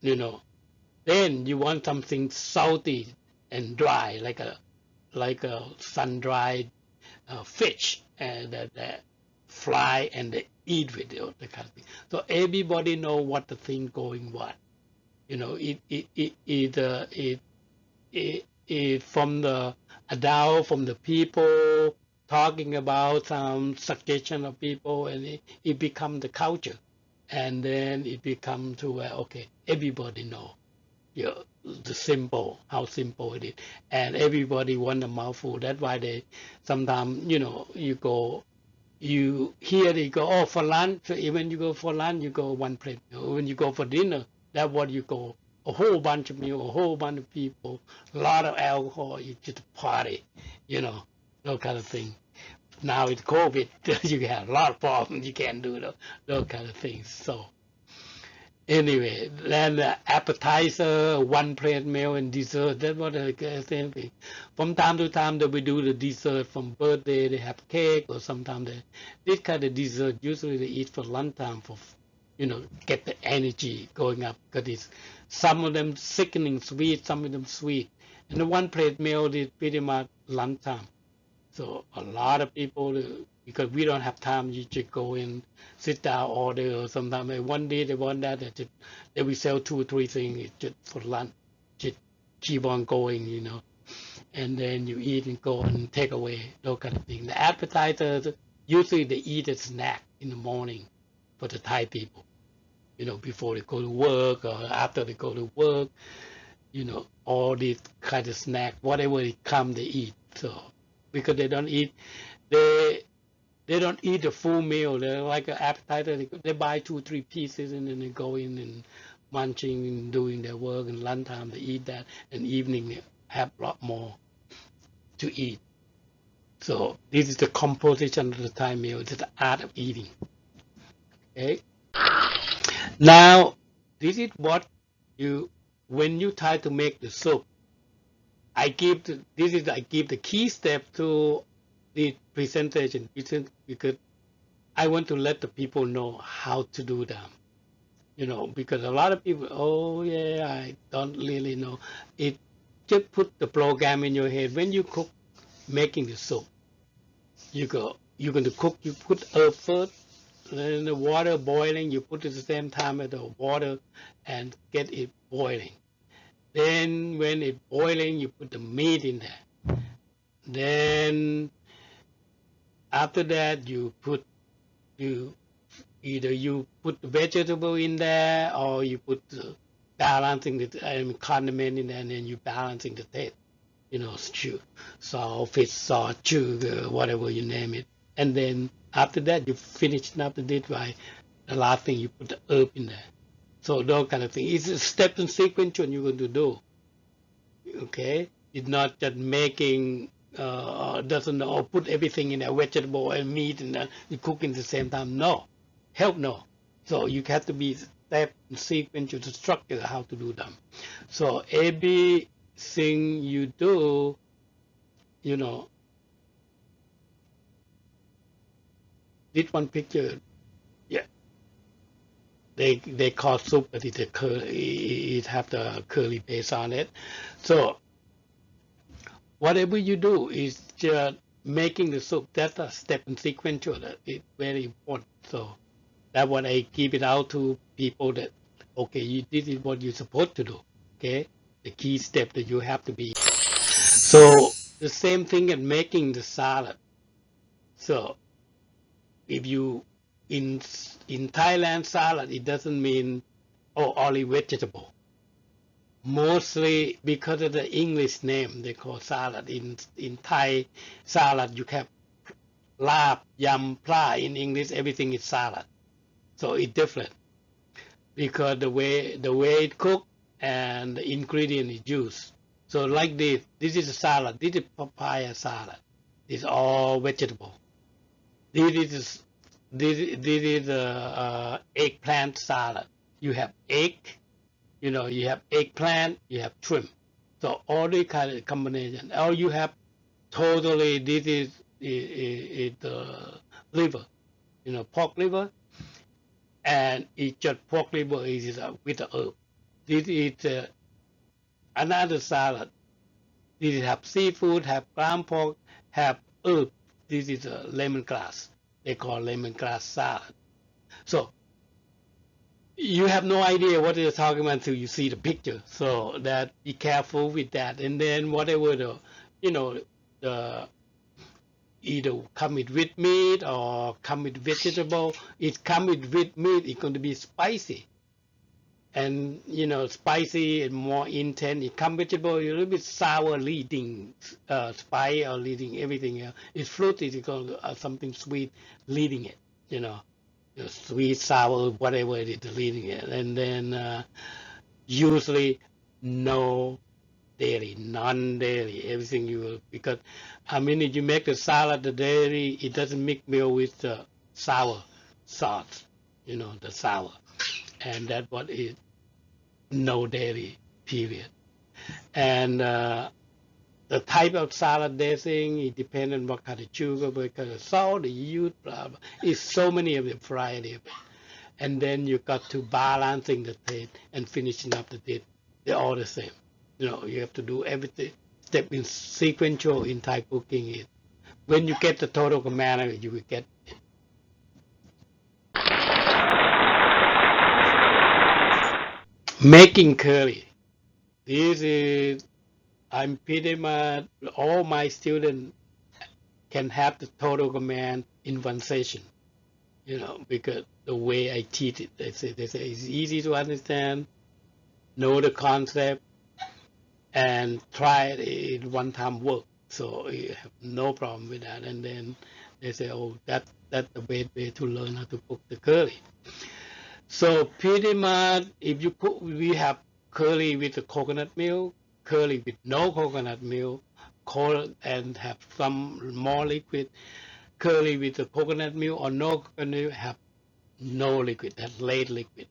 then you want something salty and dry, like a sun dried fish, and that fly and they eat with it, the kind of thing. So everybody know what the thing going what. It from the adult, from the people talking about some suggestion of people, and it become the culture, and then it become to where okay, everybody know, how simple it is, and everybody want a mouthful. That's why they sometimes you hear they go, oh, for lunch. So when you go for lunch, you go one plate. When you go for dinner, that's what you go. A whole bunch of meal, a whole bunch of people, a lot of alcohol. You just party, those kind of thing. Now with COVID, you have a lot of problems. You can't do those kind of things. So anyway, then appetizer, one plate meal, and dessert. That's what the same thing. From time to time, they will do the dessert. From birthday, they have cake, or sometimes this kind of dessert. Usually, they eat for lunchtime for, get the energy going up. Because some of them sickening sweet, some of them sweet, and the one plate meal is pretty much lunchtime. So a lot of people, because we don't have time, you just go in, sit down, order, or sometimes one day they want that, they will sell 2 or 3 things just for lunch, just keep on going, and then you eat and go and take away, those kind of things. The appetizers, usually they eat a snack in the morning for the Thai people, before they go to work or after they go to work, all these kind of snack, whatever it come, they eat. So because they don't eat, they don't eat the full meal. They're like an appetizer. They buy 2 or 3 pieces and then they go in and munching and doing their work. And lunchtime they eat that, and evening they have a lot more to eat. So this is the composition of the Thai meal. It's the art of eating. Okay. Now this is what when you try to make the soup. I give the key step to the presentation, because I want to let the people know how to do them. Because a lot of people, oh yeah, I don't really know. It just put the program in your head. When you cook, making the soup, you're going to cook. You put herb first, then the water boiling. You put it at the same time as the water, and get it boiling. Then when it's boiling, you put the meat in there. Then after that, you either you put the vegetable in there or you put balancing the condiment in there, and then you balancing the taste. Stew, salt, fish sauce, sugar, whatever you name it. And then after that, you finish up the dish by the last thing you put the herb in there. So those kind of things. It's a step and sequence what you're going to do. Okay, it's not just making doesn't or put everything in a vegetable and meat and you cook in the same time. No, help no. So you have to be step and sequence to structure how to do them. So everything you do, you know, this one picture, yeah, they call soup, but it's a curry, it have the curry base on it. So whatever you do is just making the soup. That's a step and sequential. That is very important. So that's what I give it out to people that okay, this is what you're supposed to do. Okay, the key step that you have to be. So the same thing in making the salad. So if you in in Thailand salad, it doesn't mean only vegetable. Mostly because of the English name, they call salad. In Thai salad, you have lap, yam, pla. In English, everything is salad. So it's different because the way it cooked and the ingredient is used. So like this is a salad. This is papaya salad. It's all vegetable. This is this is a eggplant salad. You have egg, you have eggplant, you have shrimp. So all the kind of combination. All you have totally this is the liver, pork liver, and it's just pork liver is with the herb. This is another salad. This have seafood, have ground pork, have herb. This is a lemongrass. They call lemongrass salad. So you have no idea what they're talking about until you see the picture. So that be careful with that. And then whatever you know, the either come with meat or come with vegetable. It come with meat. It's going to be spicy, and spicy and more intense. It come vegetable, a little bit sour, leading spice or leading everything else. It's fruit. It's going to something sweet leading it. You know sweet, sour, whatever it is leading it. And then usually no dairy, non-dairy, everything you will, because I mean, if you make the salad, the dairy, it doesn't mix well with the sour sauce, the sour. And that what is no dairy, period. And the type of salad dressing, it depends on what kind of sugar, what kind of salt you use, blah, blah. It's so many of the variety of it. And then you got to balancing the taste and finishing up the taste. They're all the same. You have to do everything step in sequential in Thai cooking. It when you get the total command, you will get making curry. This is I'm pretty much all my students can have the total command in one session. Because the way I teach it, they say it's easy to understand, know the concept, and try it in one time work. So you have no problem with that. And then they say, oh, that's the best way to learn how to cook the curry. So pretty much, if you cook, we have curry with the coconut milk, curry with no coconut milk, and have some more liquid, curry with the coconut milk or no coconut milk, have no liquid, that's late liquid.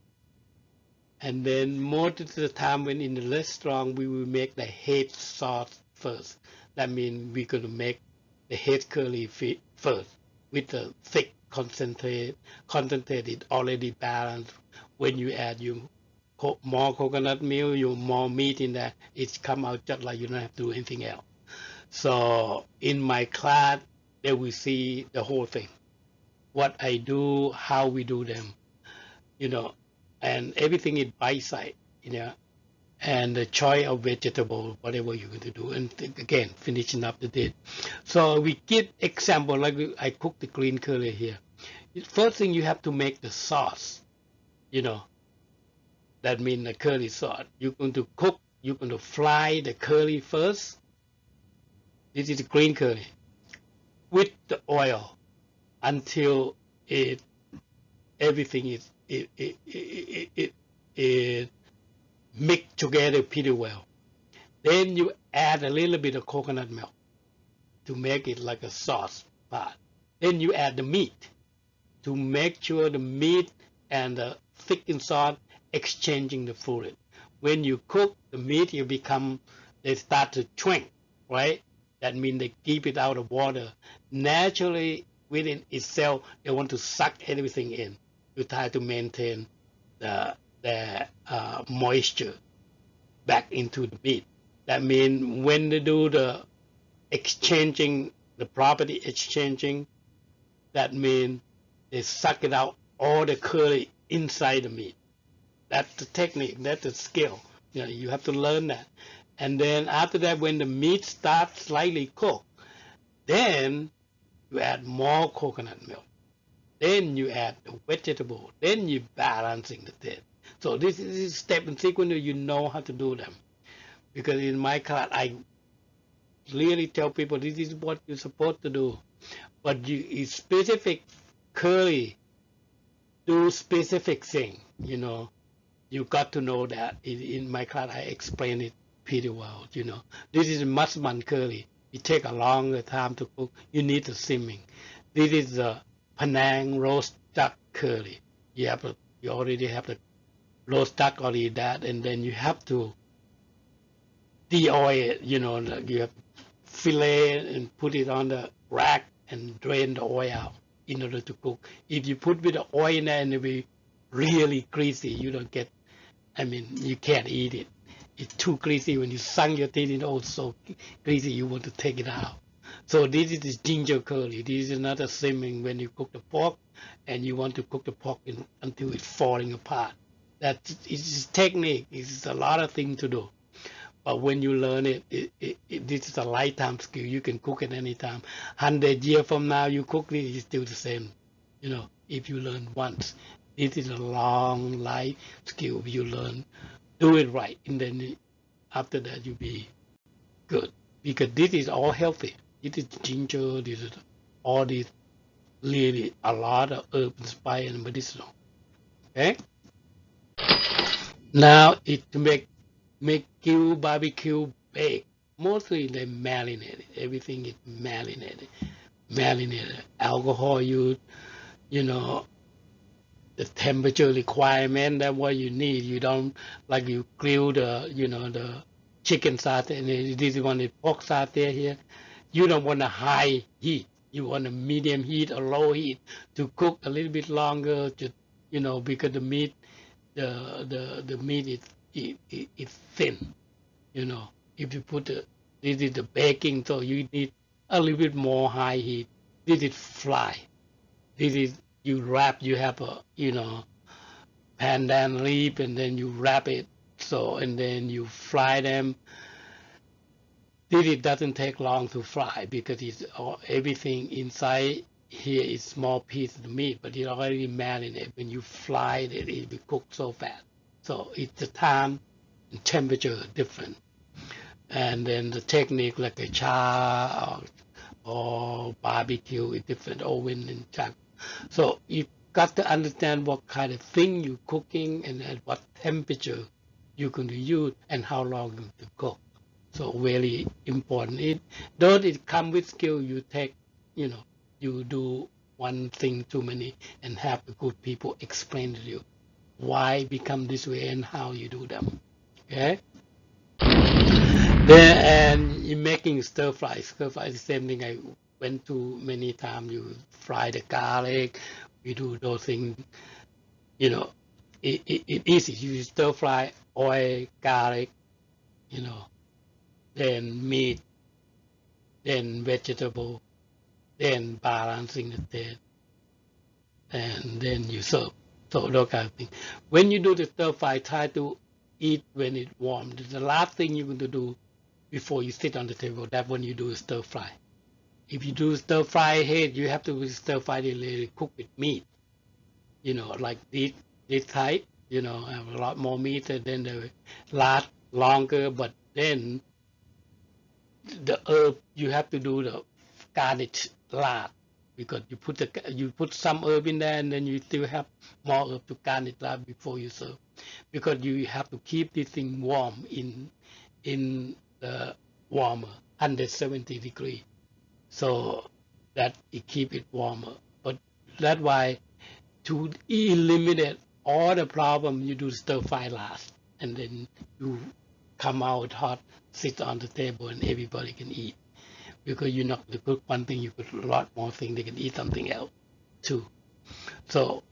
And then most of the time when in the restaurant, we will make the head sauce first. That means we're going to make the head curry first with the thick concentrated, already balanced. When you add more coconut milk, you more meat in there, it come out just like you don't have to do anything else. So in my class, they will see the whole thing. What I do, how we do them, you know, and everything is bite size, and the choice of vegetable, whatever you're going to do, and again finishing up the dish. So we give example like I cook the green curry here. First thing you have to make the sauce. You know that means the curry sauce. You're going to cook. You're going to fry the curry first. This is the green curry with the oil until it everything is it mixed together pretty well. Then you add a little bit of coconut milk to make it like a sauce part. Then you add the meat to make sure the meat and the thickened sauce exchanging the fluid. When you cook the meat, they start to shrink, right? That means they keep it out of water. Naturally, within itself, they want to suck everything in. You try to maintain the moisture back into the meat. That means when they do the exchanging, the property exchanging, that means they suck it out all the curry inside the meat. That's the technique, that's the skill. You have to learn that. And then after that, when the meat starts slightly cooked, then you add more coconut milk. Then you add the vegetable. Then you balancing the taste. So this is step and sequence. You know how to do them. Because in my class, I really tell people this is what you're supposed to do. But you specific curry do specific thing. You got to know that. In my class, I explain it pretty well. This is musman curry. It take a longer time to cook. You need the simming. This is the Penang roast duck curry. You already have the roast duck already that, and then you have to de-oil it. You have fillet and put it on the rack and drain the oil out in order to cook. If you put with the oil in there and it will be really greasy, you don't get. You can't eat it. It's too greasy. When you sunk your teeth in, so greasy, you want to take it out. So this is the ginger curry. This is another simming when you cook the pork, and you want to cook the pork until it's falling apart. That is technique. It's a lot of things to do. But when you learn it, this is a lifetime skill. You can cook it anytime. 100 years from now, you cook it, it's still the same. If you learn once. This is a long life skill. If you learn, do it right, and then after that, you'll be good. Because this is all healthy. This is ginger, this is all these really a lot of herbs and spice and medicinal. Okay? Now it to make barbecue bake. Mostly they marinate it. Everything is marinated. Alcohol used, the temperature requirement, that's what you need. You don't like you grill the chicken satay, and this one is pork satay here. You don't want a high heat. You want a medium heat or low heat to cook a little bit longer. Because the meat, the meat is thin. If you put this is the baking, so you need a little bit more high heat. This is fry. This is you wrap. You have a pandan leaf, and then you wrap it. And then you fry them. It doesn't take long to fry because everything inside here is small piece of the meat, but it already marinated. When you fry it, it will cook so fast. So it's the time and temperature different. And then the technique like a char or barbecue is different, oven and chuck. So you got to understand what kind of thing you're cooking and at what temperature you're going to use and how long you to cook. So very important. Though it come with skill, you take, you do one thing too many and have the good people explain to you why become this way and how you do them. Okay? And in making stir fry is the same thing. I went to many times. You fry the garlic, you do those things. It easy. You stir fry oil, garlic, then meat, then vegetable, then balancing the taste, and then you serve. So those kind of things. When you do the stir fry, try to eat when it's warm. The last thing you're going to do before you sit on the table, that when you do stir fry. If you do stir fry head, you have to stir fry it, cook with meat, like this type, have a lot more meat and then they last longer. But then the herb, you have to do the garnish last because you put some herb in there and then you still have more herb to garnish last before you serve because you have to keep this thing warm in the warmer 170 degree so that it keep it warmer. But that's why to eliminate all the problem, you do stir fry last, and then you come out hot, sit on the table, and everybody can eat. Because you're not going to cook one thing, you cook a lot more things, they can eat something else too. So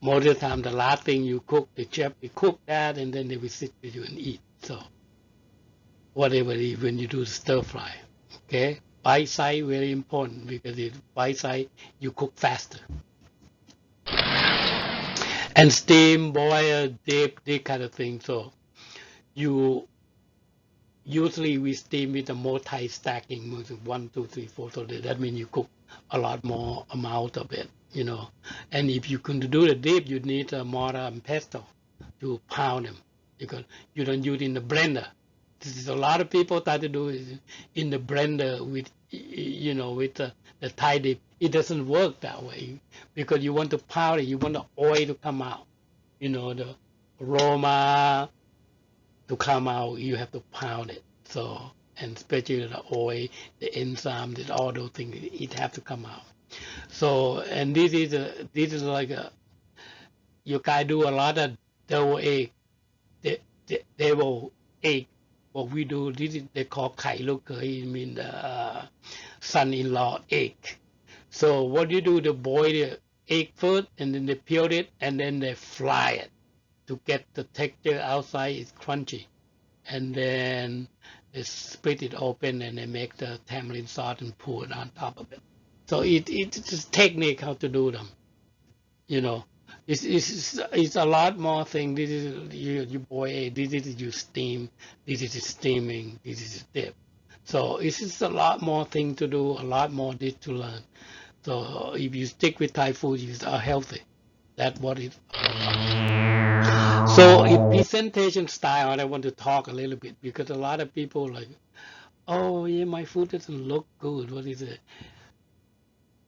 most of the time, the last thing you cook, the chef will cook that, and then they will sit with you and eat. So whatever it is, when you do the stir fry, okay? Bite size very important because it bite size you cook faster. And steam, boil, dip, this kind of thing. So you usually we steam with a multi-stacking, 1, 2, 3, 4. So that means you cook a lot more amount of it, And if you can do the dip, you need a mortar and pestle to pound them because you don't use it in the blender. This is a lot of people try to do it in the blender with, with the Thai dip. It doesn't work that way because you want to pound it. You want the oil to come out, the aroma to come out. You have to pound it. So, and especially the oil, the enzymes, all those things, it have to come out. So, and this is like you can do a lot of devil egg, devil egg. What we do, this is they call kai look, I mean the son-in-law egg. So what you do, they boil the egg first, and then they peel it, and then they fry it to get the texture outside is crunchy, and then they split it open and they make the tamarind sauce and pour it on top of it. So it's a technique how to do them, It's a lot more thing. This is you boil egg. This is you steam. This is steaming. This is dip. So it's just a lot more thing to do. A lot more dish to learn. So if you stick with Thai food, you are healthy. That's what it's all about. So in presentation style, I want to talk a little bit because a lot of people like, oh yeah, my food doesn't look good. What is it?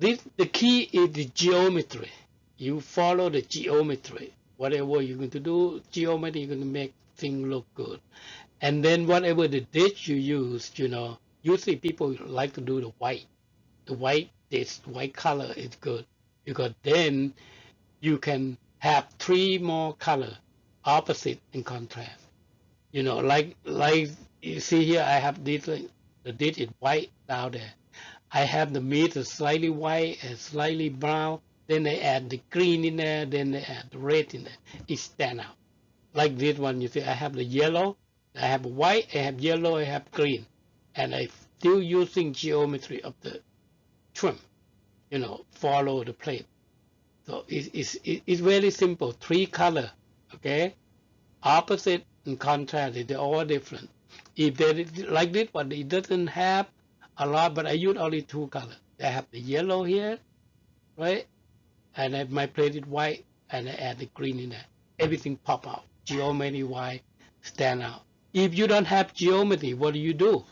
The key is the geometry. You follow the geometry. Whatever you're going to do, geometry, you're going to make things look good. And then whatever the dish you use, usually people like to do the white. The white dish, white color is good because then you can have 3 more color, opposite and contrast. Like you see here, I have this, the dish is white down there. I have the meat is slightly white and slightly brown. Then they add the green in there. Then they add the red in there. It stand out. Like this one, you see, I have the yellow. I have white. I have yellow. I have green. And I still using geometry of the trim. Follow the plate. So it's very simple. 3 color. Okay, opposite and contrast. They're all different. If they like this one, it doesn't have a lot, but I use only 2 colors. I have the yellow here, right? And I, my plate is white, and I add the green in there. Everything pop out. Geometry white stand out. If you don't have geometry, what do?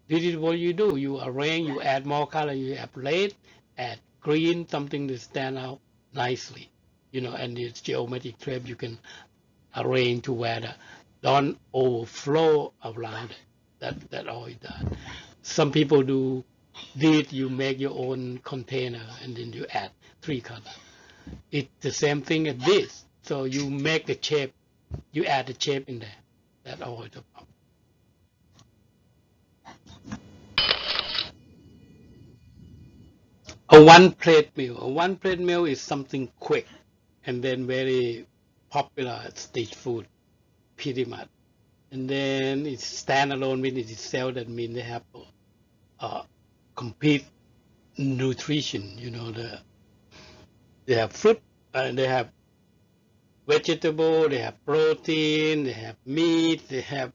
This is what you do. You arrange, you add more color, you add red, add green, something to stand out nicely. And it's geometric trap you can arrange to where the don't overflow around it. That all it does. Some people do this, you make your own container and then you add 3 colors. It's the same thing as this. So you make the shape, you add the shape in there. That's all it's about. A one-plate meal. A one-plate meal is something quick and then very popular at street food, pretty much. And then it's standalone means it's sell. That means they have complete nutrition. They have fruit and they have vegetable, they have protein, they have meat, they have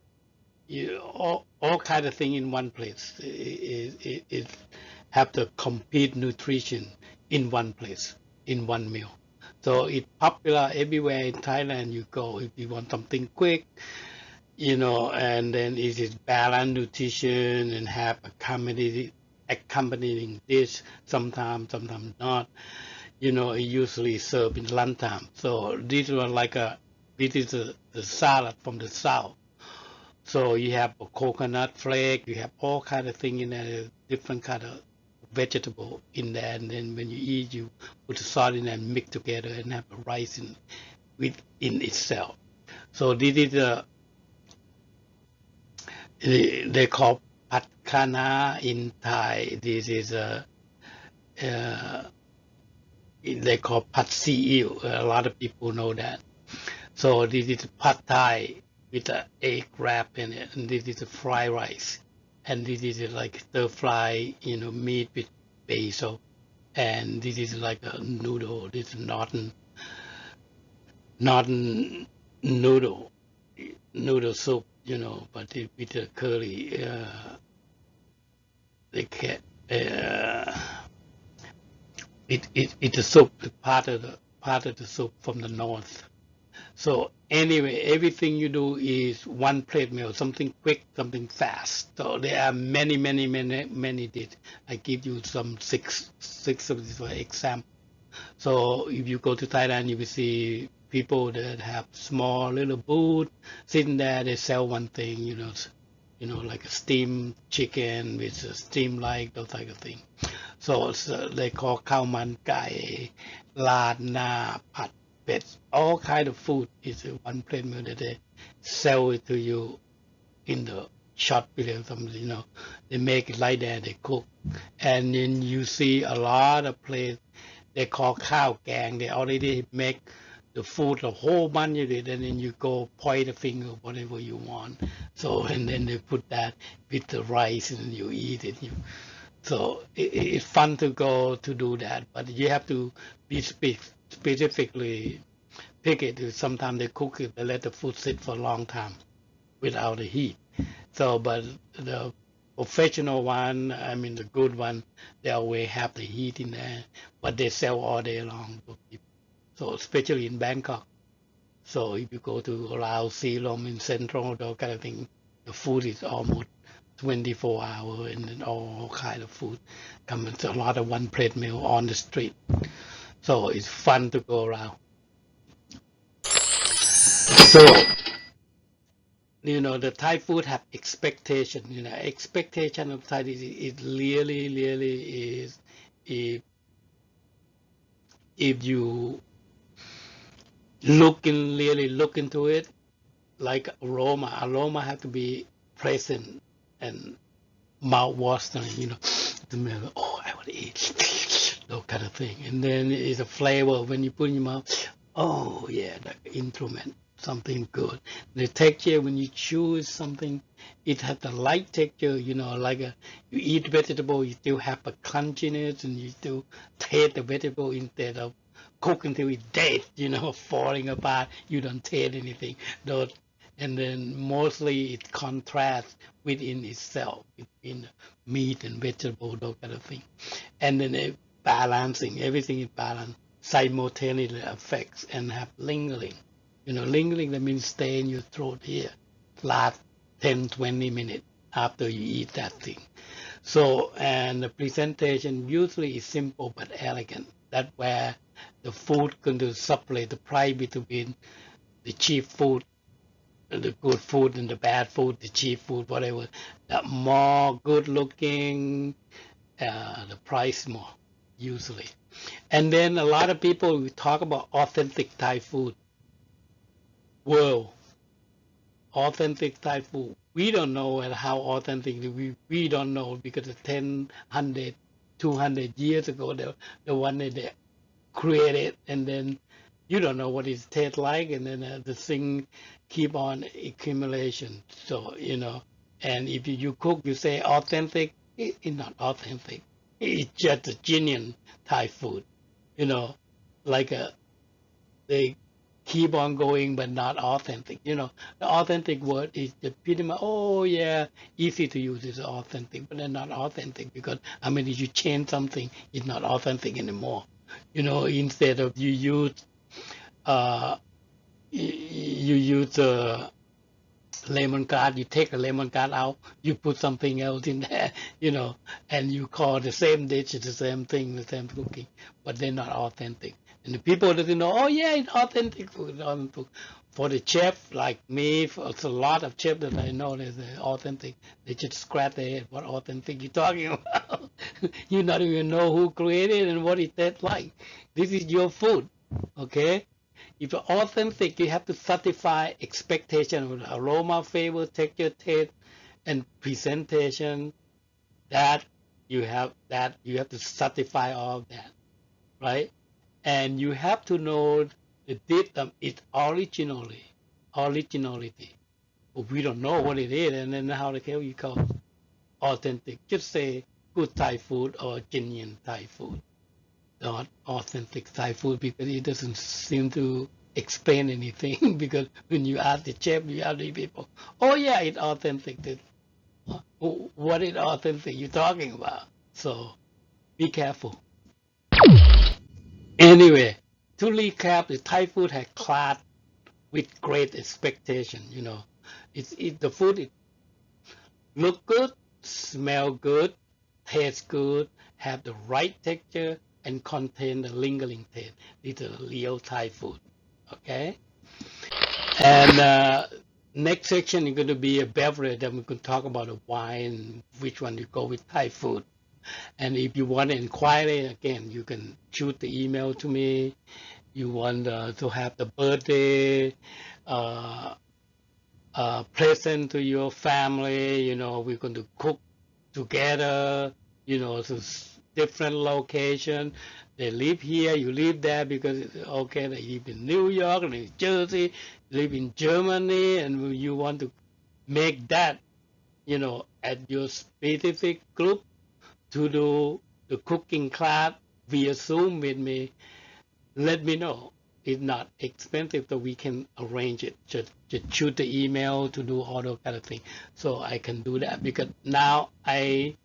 all kind of thing in one place. It have the complete nutrition in one place, in one meal. So it's popular everywhere in Thailand you go. If you want something quick, and then it is balanced nutrition and have accompanying dish, sometimes not. It usually served in lunchtime. So this is the salad from the south. So you have a coconut flake, you have all kind of thing in there, different kind of vegetable in there, and then when you eat, you put the salt in and mix together and have the rice in itself. So this is they call pat khana in Thai. This is uh, they call pat siu. A lot of people know that. So this is pad thai with an egg wrap in it, and this is a fried rice, and this is like stir fry, meat with basil, and this is like a noodle. This is northern noodle soup, but with a curry. They can uh, it's a soup, part of the soup from the north. So anyway, everything you do is one plate meal, something quick, something fast. So there are many, many, many, many dishes. I give you some six of these for example. So if you go to Thailand, you will see people that have small little booth sitting there. They sell one thing, like a steamed chicken with a steam like those type of thing. So they call cow man gai, lad na, patเป็ด all kind of food is one plate meal that they sell it to you in the short period of time, they make it like that, they cook. And then you see a lot of places they call cow gang, they already make the food a whole bunch of it, and then you go point a finger, whatever you want. So, and then they put that with the rice and you eat it. So it's fun to go to do that, but you have to be specifically pick it. Sometimes they cook it, they let the food sit for a long time without the heat. So, but the professional one, I mean the good one, they always have the heat in there, but they sell all day long. So especially in Bangkok. So if you go to Lao Silom in Central, those kind of thing, the food is almost 24 hours and then all kind of food coming. It's a lot of one plate meal on the street. So it's fun to go around. So, the Thai food have expectation. Expectation of Thai is really, really is if you really look into it, like aroma have to be present and mouth watering, the smell, oh, I want to eat, those kind of thing. And then it's a flavor when you put in your mouth, oh yeah, the instrument, something good. The texture when you chew something, it has the light texture, like you eat vegetable, you still have a crunchiness and you still taste the vegetable instead of cook until it's dead, falling apart. You don't taste anything. Those, and then mostly it contrasts within itself, between meat and vegetable, those kind of thing. And then balancing, everything is balanced, simultaneously affects and have lingering. Lingering, that means stay in your throat here, last 10, 20 minutes after you eat that thing. So, and the presentation usually is simple but elegant. That's where the food going to separate the price between the cheap food, the good food and the bad food, the cheap food, whatever. The more good looking, the price more, usually. And then a lot of people we talk about authentic Thai food. Whoa, authentic Thai food. We don't know how authentic. We don't know because 10, 100, 200 years ago, the one that they created, and then you don't know what it tastes like, and then the thing keep on accumulation. So, and if you cook, you say authentic, it's not authentic. It's just a genuine Thai food, you know, like they keep on going, but not authentic. The authentic word is just pretty much, oh yeah, easy to use is authentic, but they're not authentic because I mean, if you change something, it's not authentic anymore. Instead of uh, you use lemon card, you take a lemon card out, you put something else in there, and you call the same dish the same thing, the same cooking, but they're not authentic. And the people doesn't know, oh yeah, it's authentic food, authentic food. For the chef like me, for a lot of chefs that I know that are authentic, they just scratch their head, what authentic you talking about? You not even know who created and what it tastes like. This is your food, okay? If you're authentic, you have to satisfy expectation with aroma, flavor, texture, taste, and presentation. That you have to satisfy all of that, right? And you have to know the depth its originality. But we don't know what it is, and then how the hell you call it authentic? Just say good Thai food or genuine Thai food, not authentic Thai food, because it doesn't seem to explain anything. Because when you ask the chef, you ask the people, oh yeah, it's authentic. What is authentic you talking about? So be careful. Anyway, to recap, the Thai food has class with great expectation. The food it look good, smell good, taste good, have the right texture, and contain the lingering taste. These are real Thai food. Okay? And next section is going to be a beverage, and we can talk about a wine, which one you go with Thai food. And if you want to inquire, again, you can shoot the email to me. You want to have the birthday uh, present to your family, we're going to cook together, to different location. They live here, you live there because okay, they live in New York, New Jersey, live in Germany, and you want to make that, at your specific group to do the cooking class via Zoom with me. Let me know. It's not expensive, so we can arrange it. Just shoot the email to do all those kind of things. So I can do that because now I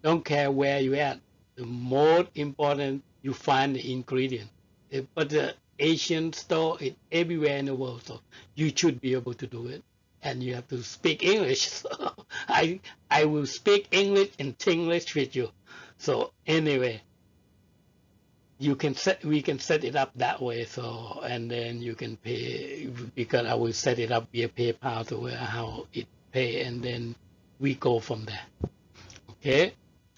don't care where you at. The most important, you find the ingredient. But the Asian store is everywhere in the world, so you should be able to do it. And you have to speak English. So I will speak English and English with you. So anyway, we can set it up that way, so and then you can pay, because I will set it up via PayPal to where how it pay, and then we go from there. Okay.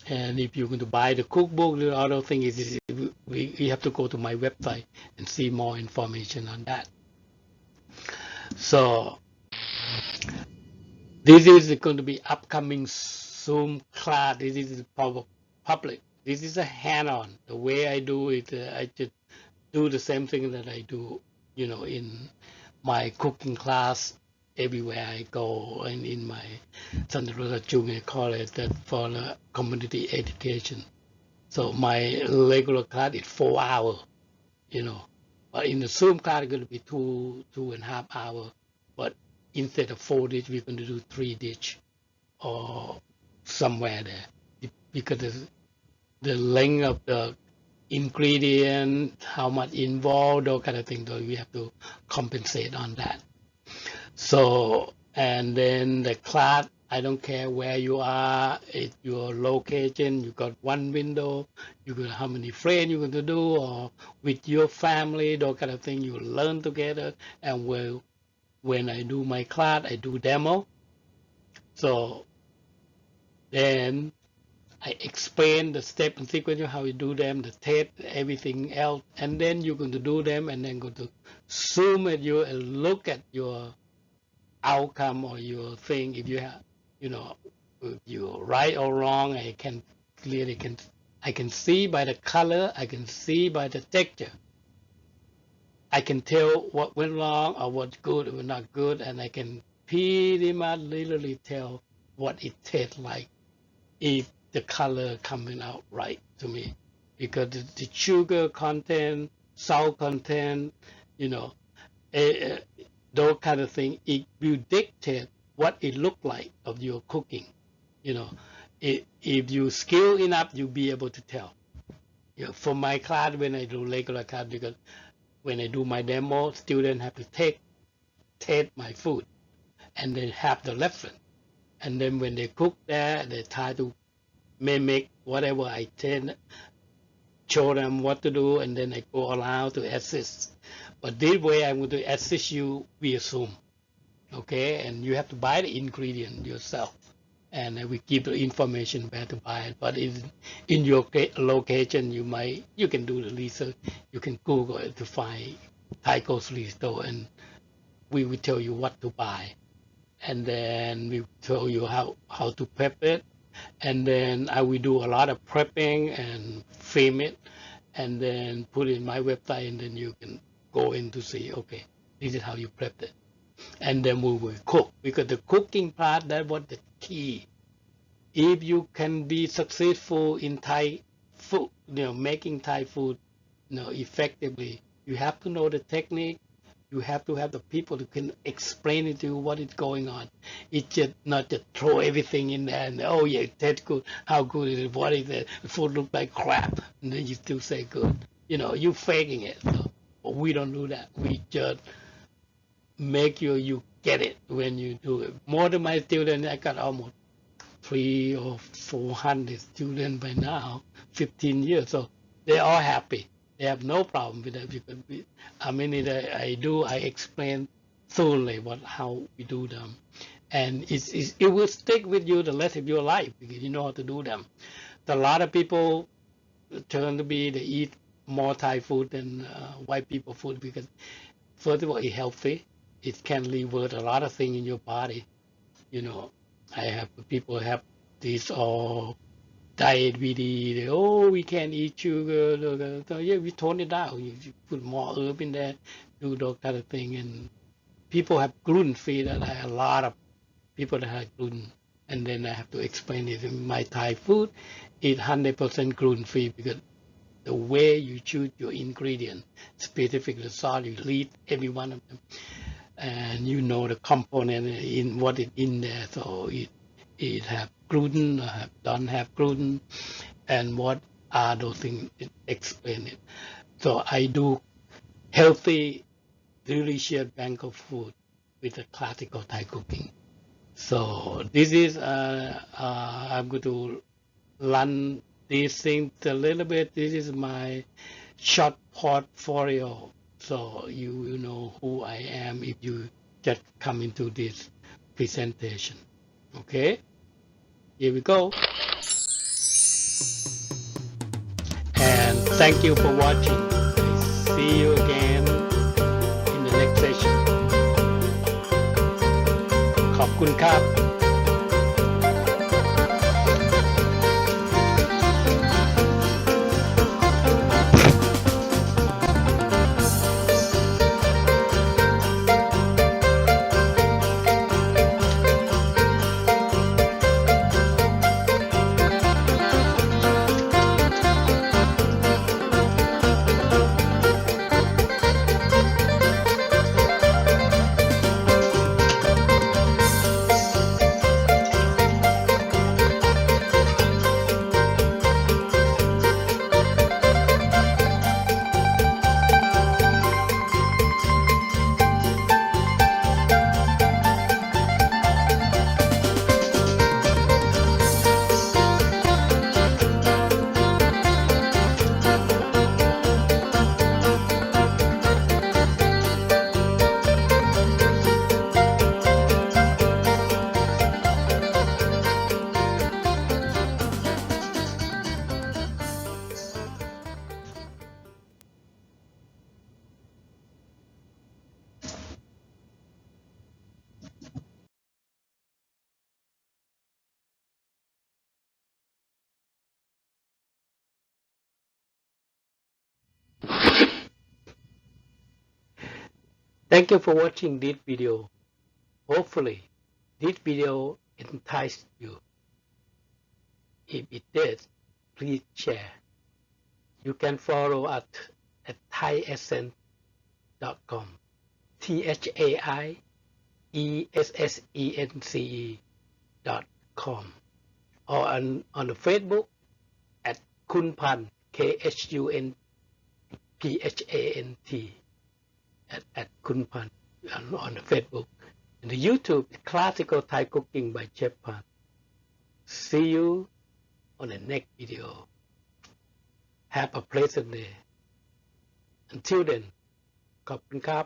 And if you're going to buy the cookbook, the other thing is we have to go to my website and see more information on that. So this is going to be upcoming Zoom class. This is public. This is a hand-on. The way I do it, I just do the same thing that I do, in my cooking class everywhere I go, and in my Santa Rosa Junior College that for the community education. So my regular class is 4 hours, you know, but in the Zoom class it's going to be 2.5 hours. But instead of 4 days, we're going to do 3 days or somewhere there, because the length of the ingredient, how much involved, those kind of things, so we have to compensate on that. So, and then the class, I don't care where you are, it's your location, you got one window, you got how many friends you're going to do, or with your family, those kind of things, you learn together. And when I do my class, I do demo. So then I explain the step and sequence of how you do them, the tape, everything else, and then you're going to do them, and then go to zoom at you and look at your outcome or your thing. If you have, if you're right or wrong, I can see by the color, I can see by the texture, I can tell what went wrong or what's good or not good, and I can pretty much literally tell what it tastes like if the color coming out right to me, because the sugar content, salt content, you know, uh, those kind of thing, it will dictate what it look like of your cooking. You know, if you skill enough, you'll be able to tell. You know, for my class, when I do regular class, because when I do my demo, students have to taste my food and then have the reference. And then when they cook there, they try to mimic whatever I show them what to do, and then I go around to assist. But this way, I'm going to assist you via Zoom, okay? And you have to buy the ingredient yourself, and we give the information where to buy it. But in your location, you can do the research. You can Google it to find Thai grocery store, and we will tell you what to buy, and then we tell you how to prep it, and then I will do a lot of prepping and film it, and then put it in my website, and then you can go in to see, okay, this is how you prep it, and then we will cook, because the cooking part, that was the key. If you can be successful in Thai food, making Thai food, effectively, you have to know the technique. You have to have the people who can explain it to you what is going on. It's just not just throw everything in there and, oh yeah, that's good. How good is it? What is it? The food looks like crap, and then you still say good. You're faking it. So, but we don't do that. We just make you get it when you do it. More than my students, I got almost 300 or 400 students by now, 15 years. So they're all happy. They have no problem with that, because I explain thoroughly how we do them. And it will stick with you the rest of your life, because you know how to do them. A lot of people turn to be, they eat more Thai food than white people food, because first of all, it's healthy. It can revert a lot of things in your body. You know, I have people have this all diabetes. Oh, we can't eat sugar. So yeah, we tone it down. You put more herb in there, do those kind of thing. And people have gluten-free. That I have a lot of people that have gluten, and then I have to explain it. In my Thai food is 100% gluten-free, because the way you choose your ingredient, specifically salt, you read every one of them, and you know the component in what is in there. So it have gluten, or don't have gluten, and what are those things, explain it. So I do healthy, delicious bank of food with the classical Thai cooking. So this is I'm going to run these things a little bit. This is my short portfolio, so you know who I am if you just come into this presentation. Okay, here we go. And thank you for watching. See you again in the next session. ขอบคุณครับ Thank you for watching this video. Hopefully, this video enticed you. If it did, please share. You can follow us at thaiessence.com. THAIESSENCE.com, or on the Facebook at Kunpan, KHUNPHANT, at Kunpan on the Facebook. And the YouTube, Classical Thai Cooking by Chef Pan. See you on the next video. Have a pleasant day. Until then, ขอบคุณครับ